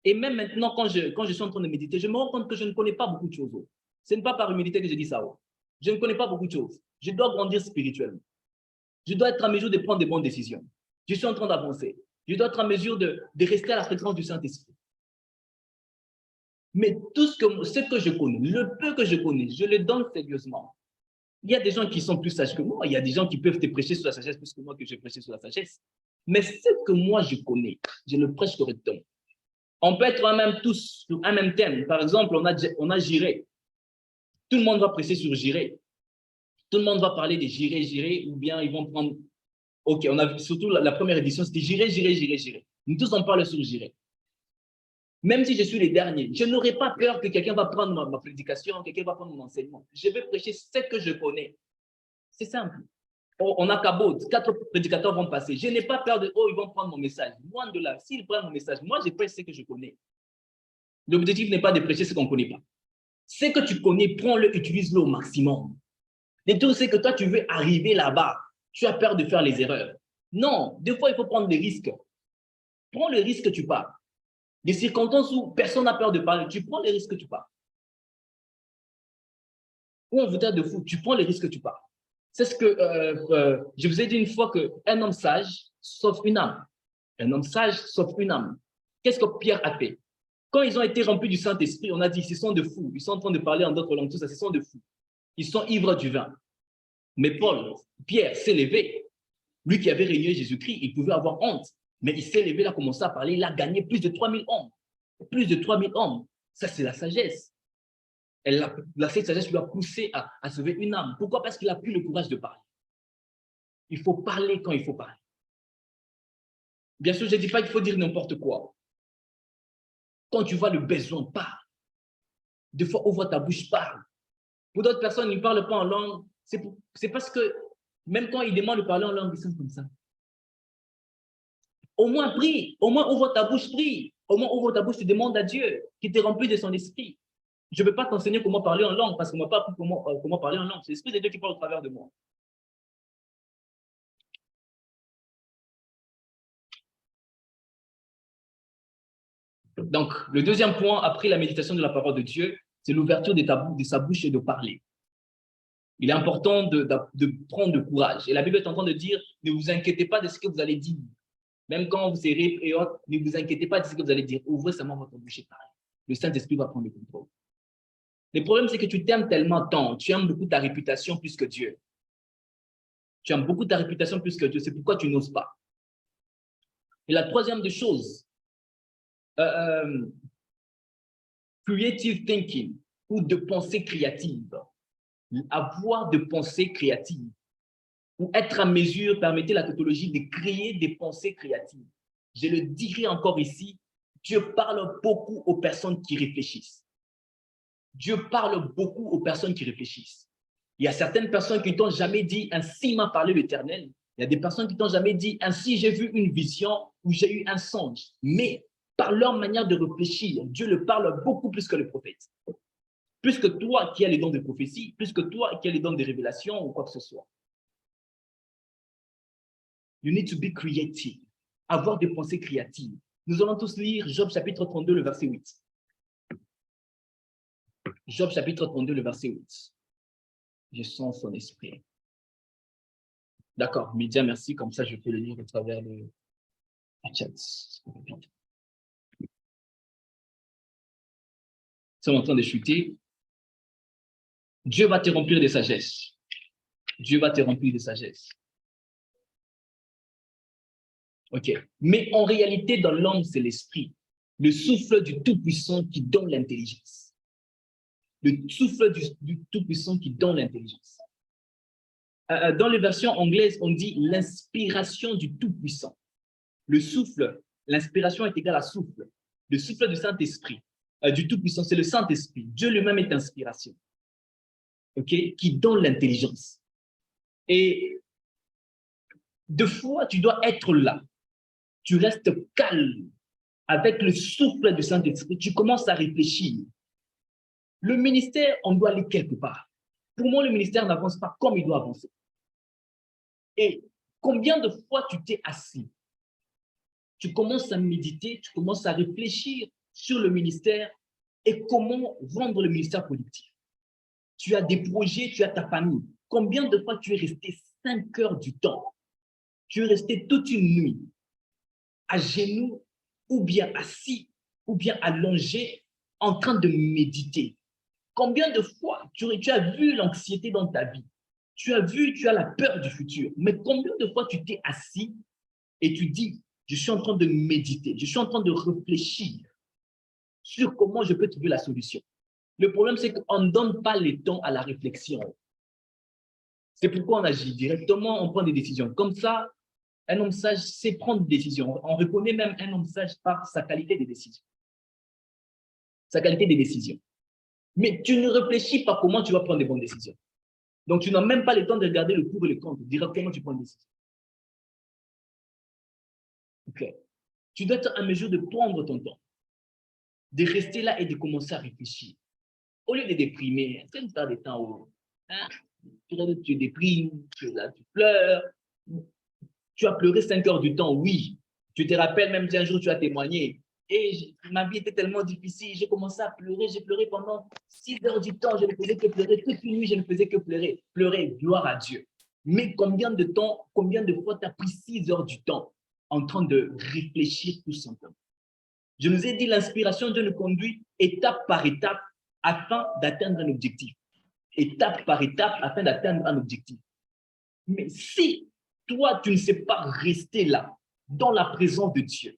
Et même maintenant, quand je suis en train de méditer, je me rends compte que je ne connais pas beaucoup de choses. Ce n'est pas par humilité que je dis ça. Je ne connais pas beaucoup de choses. Je dois grandir spirituellement. Je dois être en mesure de prendre des bonnes décisions. Je suis en train d'avancer. Je dois être en mesure de rester à la fréquence du Saint-Esprit. Mais tout ce que je connais, le peu que je connais, je le donne sérieusement. Il y a des gens qui sont plus sages que moi. Il y a des gens qui peuvent te prêcher sur la sagesse plus que moi que je prêche sur la sagesse. Mais ce que moi je connais, je le prêche correctement. On peut être même tous sur un même thème. Par exemple, on a Jiré. Tout le monde va prêcher sur Jiré. Tout le monde va parler de Jiré, ou bien ils vont prendre... Ok, on a vu surtout la première édition, c'était Jiré. Nous tous, on parle sur Jiré. Même si je suis les derniers, je n'aurai pas peur que quelqu'un va prendre ma prédication, quelqu'un va prendre mon enseignement. Je vais prêcher ce que je connais. C'est simple. On a Kabod, 4 prédicateurs vont passer. Je n'ai pas peur de, ils vont prendre mon message. Loin de là, s'ils prennent mon message, moi, je prêche ce que je connais. L'objectif n'est pas de prêcher ce qu'on ne connaît pas. Ce que tu connais, prends-le, utilise-le au maximum. Et tout, c'est que toi, tu veux arriver là-bas. Tu as peur de faire les erreurs. Non, des fois, il faut prendre des risques. Prends le risque que tu pars. Des circonstances où personne n'a peur de parler, tu prends les risques que tu pars. Ou on vous dit de fou, tu prends les risques que tu pars. C'est ce que je vous ai dit une fois qu'un homme sage sauve une âme. Un homme sage sauve une âme. Qu'est-ce que Pierre a fait? Quand ils ont été remplis du Saint-Esprit, on a dit, ce sont de fous. Ils sont en train de parler en d'autres langues, tout ça, ce sont de fous. Ils sont ivres du vin. Mais Pierre s'est levé. Lui qui avait régné Jésus-Christ, il pouvait avoir honte. Mais il s'est levé, il a commencé à parler, il a gagné plus de 3000 hommes. Plus de 3000 hommes. Ça, c'est la sagesse. Cette sagesse lui a poussé à sauver une âme. Pourquoi? Parce qu'il a pris le courage de parler. Il faut parler quand il faut parler. Bien sûr, je ne dis pas qu'il faut dire n'importe quoi. Quand tu vois le besoin, parle. Des fois, ouvre ta bouche, parle. Pour d'autres personnes, ils ne parlent pas en langue. C'est parce que même quand ils demandent de parler en langue, ils sont comme ça. Au moins, prie. Au moins, ouvre ta bouche, prie. Au moins, ouvre ta bouche, tu demandes à Dieu qui te remplit de son esprit. Je ne vais pas t'enseigner comment parler en langue parce qu'on ne m'a pas appris comment parler en langue. C'est l'Esprit de Dieu qui parle au travers de moi. Donc, le deuxième point, après la méditation de la parole de Dieu, c'est l'ouverture de sa bouche et de parler. Il est important de prendre du courage. Et la Bible est en train de dire, ne vous inquiétez pas de ce que vous allez dire. Même quand vous serez et autres, ne vous inquiétez pas de ce que vous allez dire. Ouvrez seulement votre bouche et parlez. Le Saint-Esprit va prendre le contrôle. Le problème, c'est que tu t'aimes tellement tant, tu aimes beaucoup ta réputation plus que Dieu. Tu aimes beaucoup ta réputation plus que Dieu. C'est pourquoi tu n'oses pas. Et la troisième des choses, creative thinking ou de pensée créative. Avoir de pensée créative ou être en mesure, permettez la tautologie, de créer des pensées créatives. Je le dirai encore ici, Dieu parle beaucoup aux personnes qui réfléchissent. Dieu parle beaucoup aux personnes qui réfléchissent. Il y a certaines personnes qui ne t'ont jamais dit « ainsi m'a parlé l'Éternel ». Il y a des personnes qui ne t'ont jamais dit « ainsi j'ai vu une vision ou j'ai eu un songe ». Mais par leur manière de réfléchir, Dieu le parle beaucoup plus que le prophète. Plus que toi qui as les dons de prophétie, plus que toi qui as les dons de révélation ou quoi que ce soit. You need to be creative. Avoir des pensées créatives. Nous allons tous lire Job chapitre 32, le verset 8. Job chapitre 32, le verset 8. Je sens son esprit. D'accord, Média, merci. Comme ça, je peux le lire à travers le chat. Nous sommes en train de chuter. Dieu va te remplir de sagesse. Dieu va te remplir de sagesse. OK. Mais en réalité, dans l'homme, c'est l'esprit. Le souffle du Tout-Puissant qui donne l'intelligence. Le souffle du Tout-Puissant qui donne l'intelligence. Dans les versions anglaises, on dit l'inspiration du Tout-Puissant. Le souffle, l'inspiration est égale à souffle. Le souffle du Saint-Esprit. du Tout-Puissant, c'est le Saint-Esprit. Dieu lui-même est inspiration, qui donne l'intelligence. Et deux fois, tu dois être là. Tu restes calme avec le souffle du Saint-Esprit. Tu commences à réfléchir. Le ministère, on doit aller quelque part. Pour moi, le ministère n'avance pas comme il doit avancer. Et combien de fois tu t'es assis? Tu commences à méditer, tu commences à réfléchir sur le ministère et comment rendre le ministère productif. Tu as des projets, tu as ta famille. Combien de fois tu es resté 5 heures du temps? Tu es resté toute une nuit à genoux ou bien assis ou bien allongé en train de méditer. Combien de fois tu as vu l'anxiété dans ta vie? Tu as la peur du futur. Mais combien de fois tu t'es assis et tu dis, je suis en train de méditer, je suis en train de réfléchir sur comment je peux trouver la solution. Le problème, c'est qu'on ne donne pas le temps à la réflexion. C'est pourquoi on agit directement, on prend des décisions. Comme ça, un homme sage sait prendre des décisions. On reconnaît même un homme sage par sa qualité des décisions. Sa qualité des décisions. Mais tu ne réfléchis pas comment tu vas prendre des bonnes décisions. Donc, tu n'as même pas le temps de regarder le pour et le contre. Directement, tu prends une décision. OK. Tu dois être en mesure de prendre ton temps, de rester là et de commencer à réfléchir. Au lieu de déprimer, est-ce que tu as des temps où tu déprimes, tu pleures, tu as pleuré 5 heures du temps, oui. Tu te rappelles même qu'un jour tu as témoigné. Et ma vie était tellement difficile, j'ai commencé à pleurer, j'ai pleuré pendant 6 heures du temps, je ne faisais que pleurer, toute une nuit, je ne faisais que pleurer. Pleurer, gloire à Dieu. Mais combien de fois tu as pris 6 heures du temps en train de réfléchir tout simplement? Je nous ai dit, l'inspiration, Dieu nous conduit étape par étape afin d'atteindre un objectif. Étape par étape afin d'atteindre un objectif. Mais si toi, tu ne sais pas rester là, dans la présence de Dieu,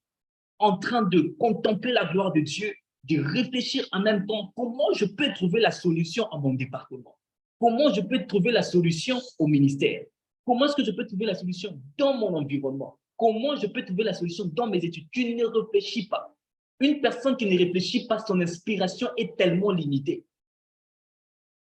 en train de contempler la gloire de Dieu, de réfléchir en même temps, comment je peux trouver la solution à mon département? Comment je peux trouver la solution au ministère? Comment est-ce que je peux trouver la solution dans mon environnement? Comment je peux trouver la solution dans mes études? Tu ne réfléchis pas. Une personne qui ne réfléchit pas, son inspiration est tellement limitée.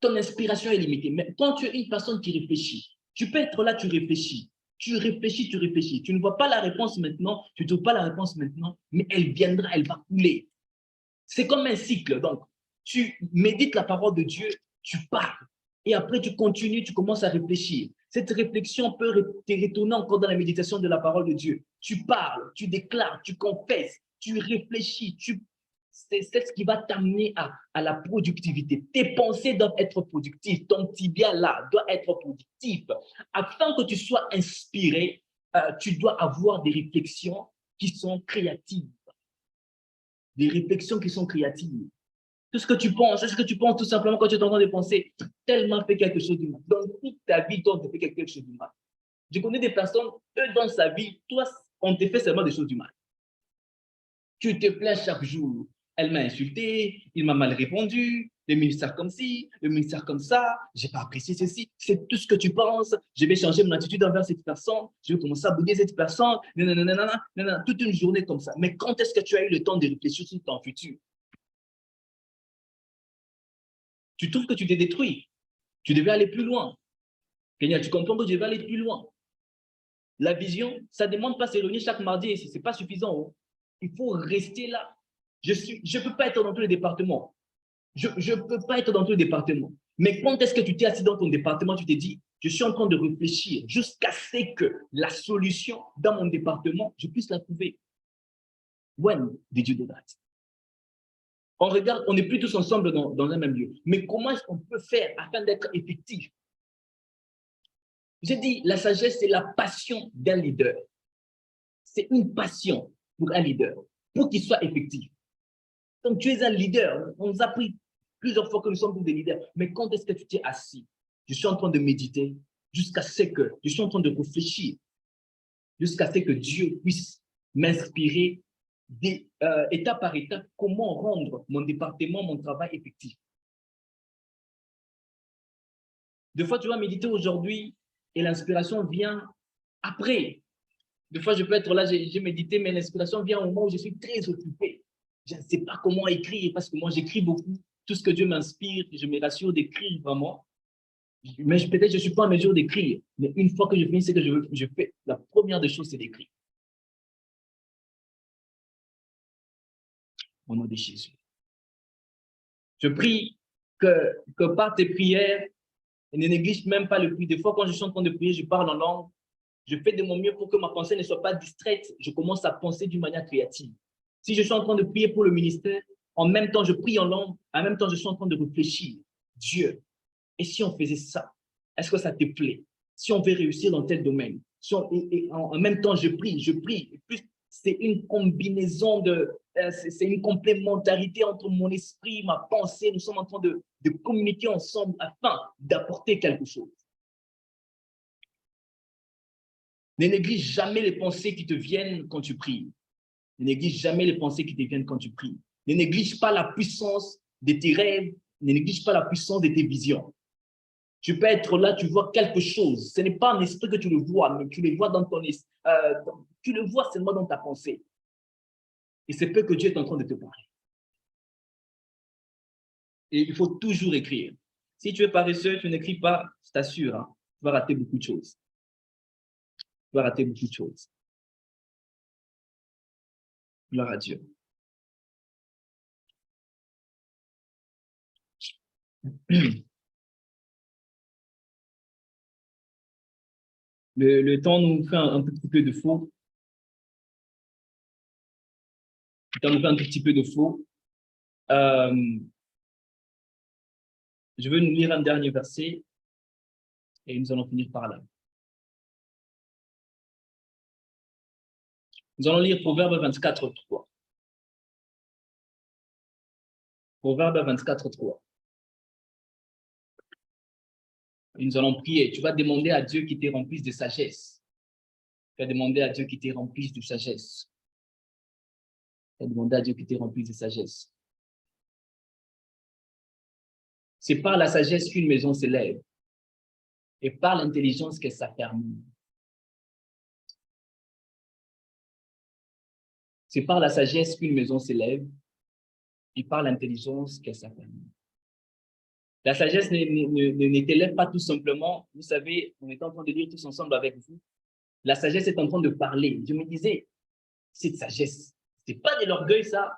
Ton inspiration est limitée. Mais quand tu es une personne qui réfléchit, tu peux être là, tu réfléchis. Tu réfléchis, tu réfléchis. Tu ne vois pas la réponse maintenant, tu ne trouves pas la réponse maintenant, mais elle viendra, elle va couler. C'est comme un cycle. Donc, tu médites la parole de Dieu, tu parles. Et après, tu continues, tu commences à réfléchir. Cette réflexion peut te retourner encore dans la méditation de la parole de Dieu. Tu parles, tu déclares, tu confesses, tu réfléchis, c'est ce qui va t'amener à la productivité. Tes pensées doivent être productives. Ton tibia là doit être productif. Afin que tu sois inspiré, tu dois avoir des réflexions qui sont créatives. Des réflexions qui sont créatives. Tout ce que tu penses, est-ce que tu penses tout simplement quand tu es en train de penser, tellement fait quelque chose du mal. Dans toute ta vie, toi, on te fait quelque chose du mal. Je connais des personnes, eux, dans sa vie, toi, on te fait seulement des choses du mal. Tu te plains chaque jour. Elle m'a insulté, il m'a mal répondu, le ministère comme ci, le ministère comme ça, je n'ai pas apprécié ceci. C'est tout ce que tu penses. Je vais changer mon attitude envers cette personne. Je vais commencer à bouder cette personne. Non, toute une journée comme ça. Mais quand est-ce que tu as eu le temps de réfléchir sur ton futur? Tu trouves que tu t'es détruit. Tu devais aller plus loin. Kenya, tu comprends que tu devais aller plus loin. La vision, ça ne demande pas de se réunir chaque mardi. Ce n'est pas suffisant. Hein. Il faut rester là. Je ne peux pas être dans tous les départements. Je ne peux pas être dans tous les départements. Mais quand est-ce que tu t'es assis dans ton département, tu t'es dit, je suis en train de réfléchir jusqu'à ce que la solution dans mon département, je puisse la trouver. When did you do that? On regarde, on n'est plus tous ensemble dans un même lieu. Mais comment est-ce qu'on peut faire afin d'être effectif? J'ai dit, la sagesse, c'est la passion d'un leader. C'est une passion pour un leader, pour qu'il soit effectif. Donc, tu es un leader. On nous a appris plusieurs fois que nous sommes tous des leaders. Mais quand est-ce que tu t'es assis? Je suis en train de méditer jusqu'à ce que, je suis en train de réfléchir jusqu'à ce que Dieu puisse m'inspirer étape par étape comment rendre mon département, mon travail effectif. Des fois, tu vas méditer aujourd'hui et l'inspiration vient après. Des fois, je peux être là, j'ai médité, mais l'inspiration vient au moment où je suis très occupé. Je ne sais pas comment écrire parce que moi, j'écris beaucoup. Tout ce que Dieu m'inspire, je me rassure d'écrire vraiment. Mais peut-être je ne suis pas en mesure d'écrire. Mais une fois que je finis ce que je fais, la première des choses, c'est d'écrire. Au nom de Jésus. Je prie que par tes prières, ne néglige même pas le prix. Des fois, quand je suis en train de prier, je parle en langue. Je fais de mon mieux pour que ma pensée ne soit pas distraite. Je commence à penser d'une manière créative. Si je suis en train de prier pour le ministère, en même temps, je prie en langue, en même temps, je suis en train de réfléchir. Dieu, et si on faisait ça, est-ce que ça te plaît? Si on veut réussir dans tel domaine, si en même temps, je prie. Et plus, c'est une combinaison c'est une complémentarité entre mon esprit, ma pensée. Nous sommes en train de communiquer ensemble afin d'apporter quelque chose. Ne néglige jamais les pensées qui te viennent quand tu pries. Ne néglige jamais les pensées qui te viennent quand tu pries. Ne néglige pas la puissance de tes rêves. Ne néglige pas la puissance de tes visions. Tu peux être là, tu vois quelque chose. Ce n'est pas en esprit que tu le vois, mais tu le vois dans ton esprit. Tu le vois seulement dans ta pensée. Et c'est peu que Dieu est en train de te parler. Et il faut toujours écrire. Si tu es paresseux, tu n'écris pas, je t'assure, hein, tu vas rater beaucoup de choses. Tu vas rater beaucoup de choses. Gloire à Dieu. Le temps nous fait un petit peu de faux. Le temps nous fait un petit peu de faux. Je veux nous lire un dernier verset et nous allons finir par là. Nous allons lire Proverbe 24, 3. Proverbe 24, 3. Et nous allons prier. Tu vas demander à Dieu qu'il te remplisse de sagesse. Tu vas demander à Dieu qu'il te remplisse de sagesse. Tu vas demander à Dieu qu'il te remplisse de sagesse. C'est par la sagesse qu'une maison s'élève et par l'intelligence qu'elle s'affermit. C'est par la sagesse qu'une maison s'élève et par l'intelligence qu'elle s'affermit. La sagesse ne t'élève pas tout simplement. Vous savez, on est en train de lire tous ensemble avec vous. La sagesse est en train de parler. Je me disais, cette sagesse, ce n'est pas de l'orgueil, ça.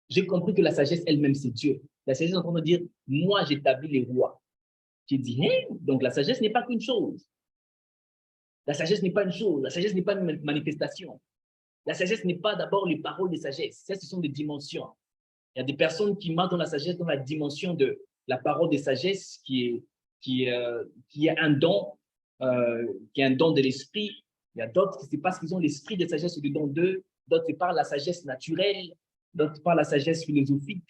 J'ai compris que la sagesse elle-même, c'est Dieu. La sagesse est en train de dire, moi, j'établis les rois. J'ai dit, hein? Donc la sagesse n'est pas qu'une chose. La sagesse n'est pas une chose. La sagesse n'est pas une manifestation. La sagesse n'est pas d'abord les paroles de sagesse. Ça, ce sont des dimensions. Il y a des personnes qui marquent dans la sagesse dans la dimension de la parole de sagesse qui est un don, qui est un don de l'esprit. Il y a d'autres qui, c'est parce qu'ils ont l'esprit de sagesse dedans d'eux. D'autres, c'est par la sagesse naturelle. D'autres, par la sagesse philosophique.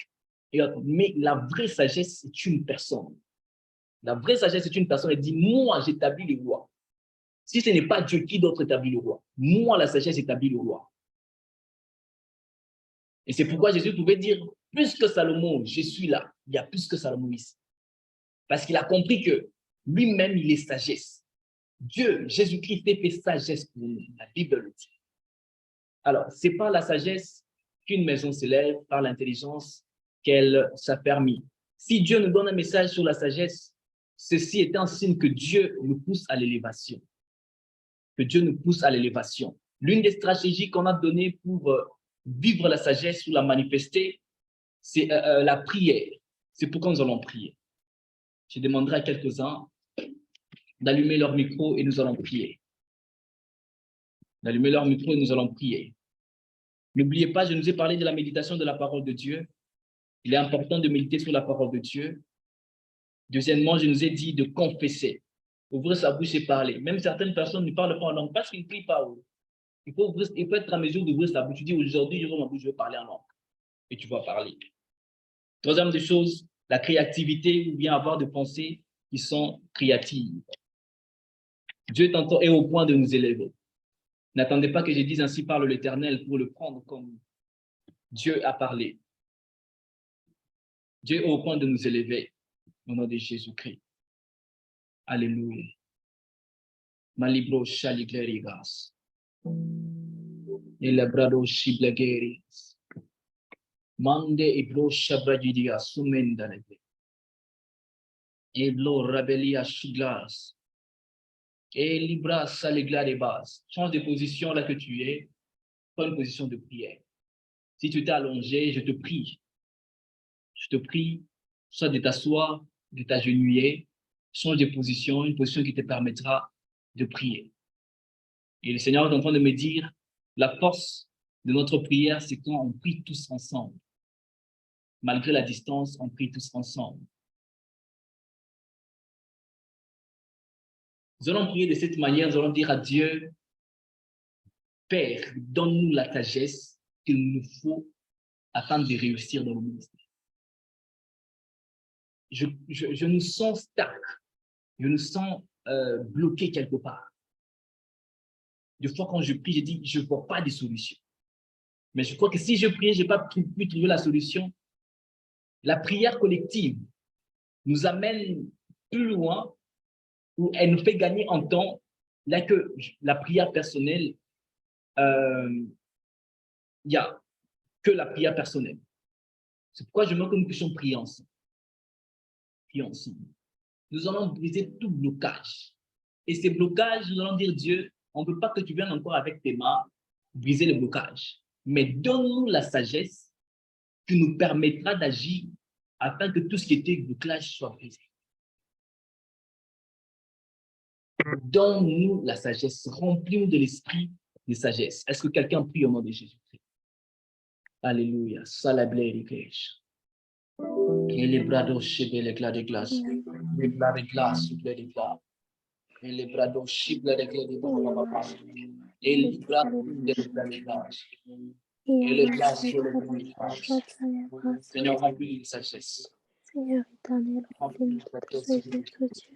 Mais la vraie sagesse, c'est une personne. La vraie sagesse, c'est une personne. Elle dit, moi, j'établis les rois. Si ce n'est pas Dieu, qui d'autre établit le roi? Moi, la sagesse établit le roi. Et c'est pourquoi Jésus pouvait dire, plus que Salomon, je suis là. Il y a plus que Salomon ici. Parce qu'il a compris que lui-même, il est sagesse. Dieu, Jésus-Christ, fait sagesse pour nous. La Bible le dit. Alors, c'est par la sagesse qu'une maison s'élève, par l'intelligence qu'elle s'affermit. Si Dieu nous donne un message sur la sagesse, ceci est un signe que Dieu nous pousse à l'élévation. Que Dieu nous pousse à l'élévation. L'une des stratégies qu'on a données pour vivre la sagesse ou la manifester, c'est la prière. C'est pourquoi nous allons prier. Je demanderai à quelques-uns d'allumer leur micro et nous allons prier. D'allumer leur micro et nous allons prier. N'oubliez pas, je nous ai parlé de la méditation de la parole de Dieu. Il est important de méditer sur la parole de Dieu. Deuxièmement, je nous ai dit de confesser. Ouvrir sa bouche et parler. Même certaines personnes ne parlent pas en langue parce qu'ils ne prient pas. Il faut être en mesure d'ouvrir sa bouche. Tu dis, aujourd'hui, je vais ma bouche, je vais parler en langue. Et tu vas parler. Troisième des choses, la créativité ou bien avoir des pensées qui sont créatives. Dieu est au point de nous élever. N'attendez pas que je dise ainsi parle l'Éternel pour le prendre comme Dieu a parlé. Dieu est au point de nous élever au nom de Jésus-Christ. Alléluia. Malibro shaliglerigas. Elebrado shiblegeris. Mande eblo shabragidia sumendalete. Eblo rabelia shiglas. Et libra salegla de base. Change de position là que tu es. Prends une position de prière. Si tu t'es allongé, je te prie. Je te prie, soit de t'asseoir, de t'agenouiller. Change de position, une position qui te permettra de prier. Et le Seigneur est en train de me dire, la force de notre prière, c'est quand on prie tous ensemble. Malgré la distance, on prie tous ensemble. Nous allons prier de cette manière, nous allons dire à Dieu, Père, donne-nous la sagesse qu'il nous faut afin de réussir dans le ministère. Je nous sens stuck, je nous sens bloqué quelque part. Des fois, quand je prie, je dis, je ne vois pas de solution. Mais je crois que si je prie, je n'ai pas pu trouver la solution. La prière collective nous amène plus loin, où elle nous fait gagner en temps, là que la prière personnelle, il n'y a que la prière personnelle. C'est pourquoi je veux que nous puissions prier ensemble. Prier ensemble. Nous allons briser tout blocage. Et ces blocages, nous allons dire, Dieu, on ne veut pas que tu viennes encore avec tes mains briser le blocage. Mais donne-nous la sagesse qui nous permettra d'agir afin que tout ce qui était blocage soit brisé. Donne-nous la sagesse, remplis-nous de l'esprit de sagesse. Est-ce que quelqu'un prie au nom de Jésus-Christ? Alléluia. Et les bras d'ochibé, l'éclat de glace. Les bras de glace, l'éclat de glace. Et les bras d'ochibé, l'éclat de glace. Et les bras de glace. Et les glaces sur le glace. Seigneur, remplis de sagesse. Seigneur éternel, remplis-nous de ta sagesse, ô Dieu.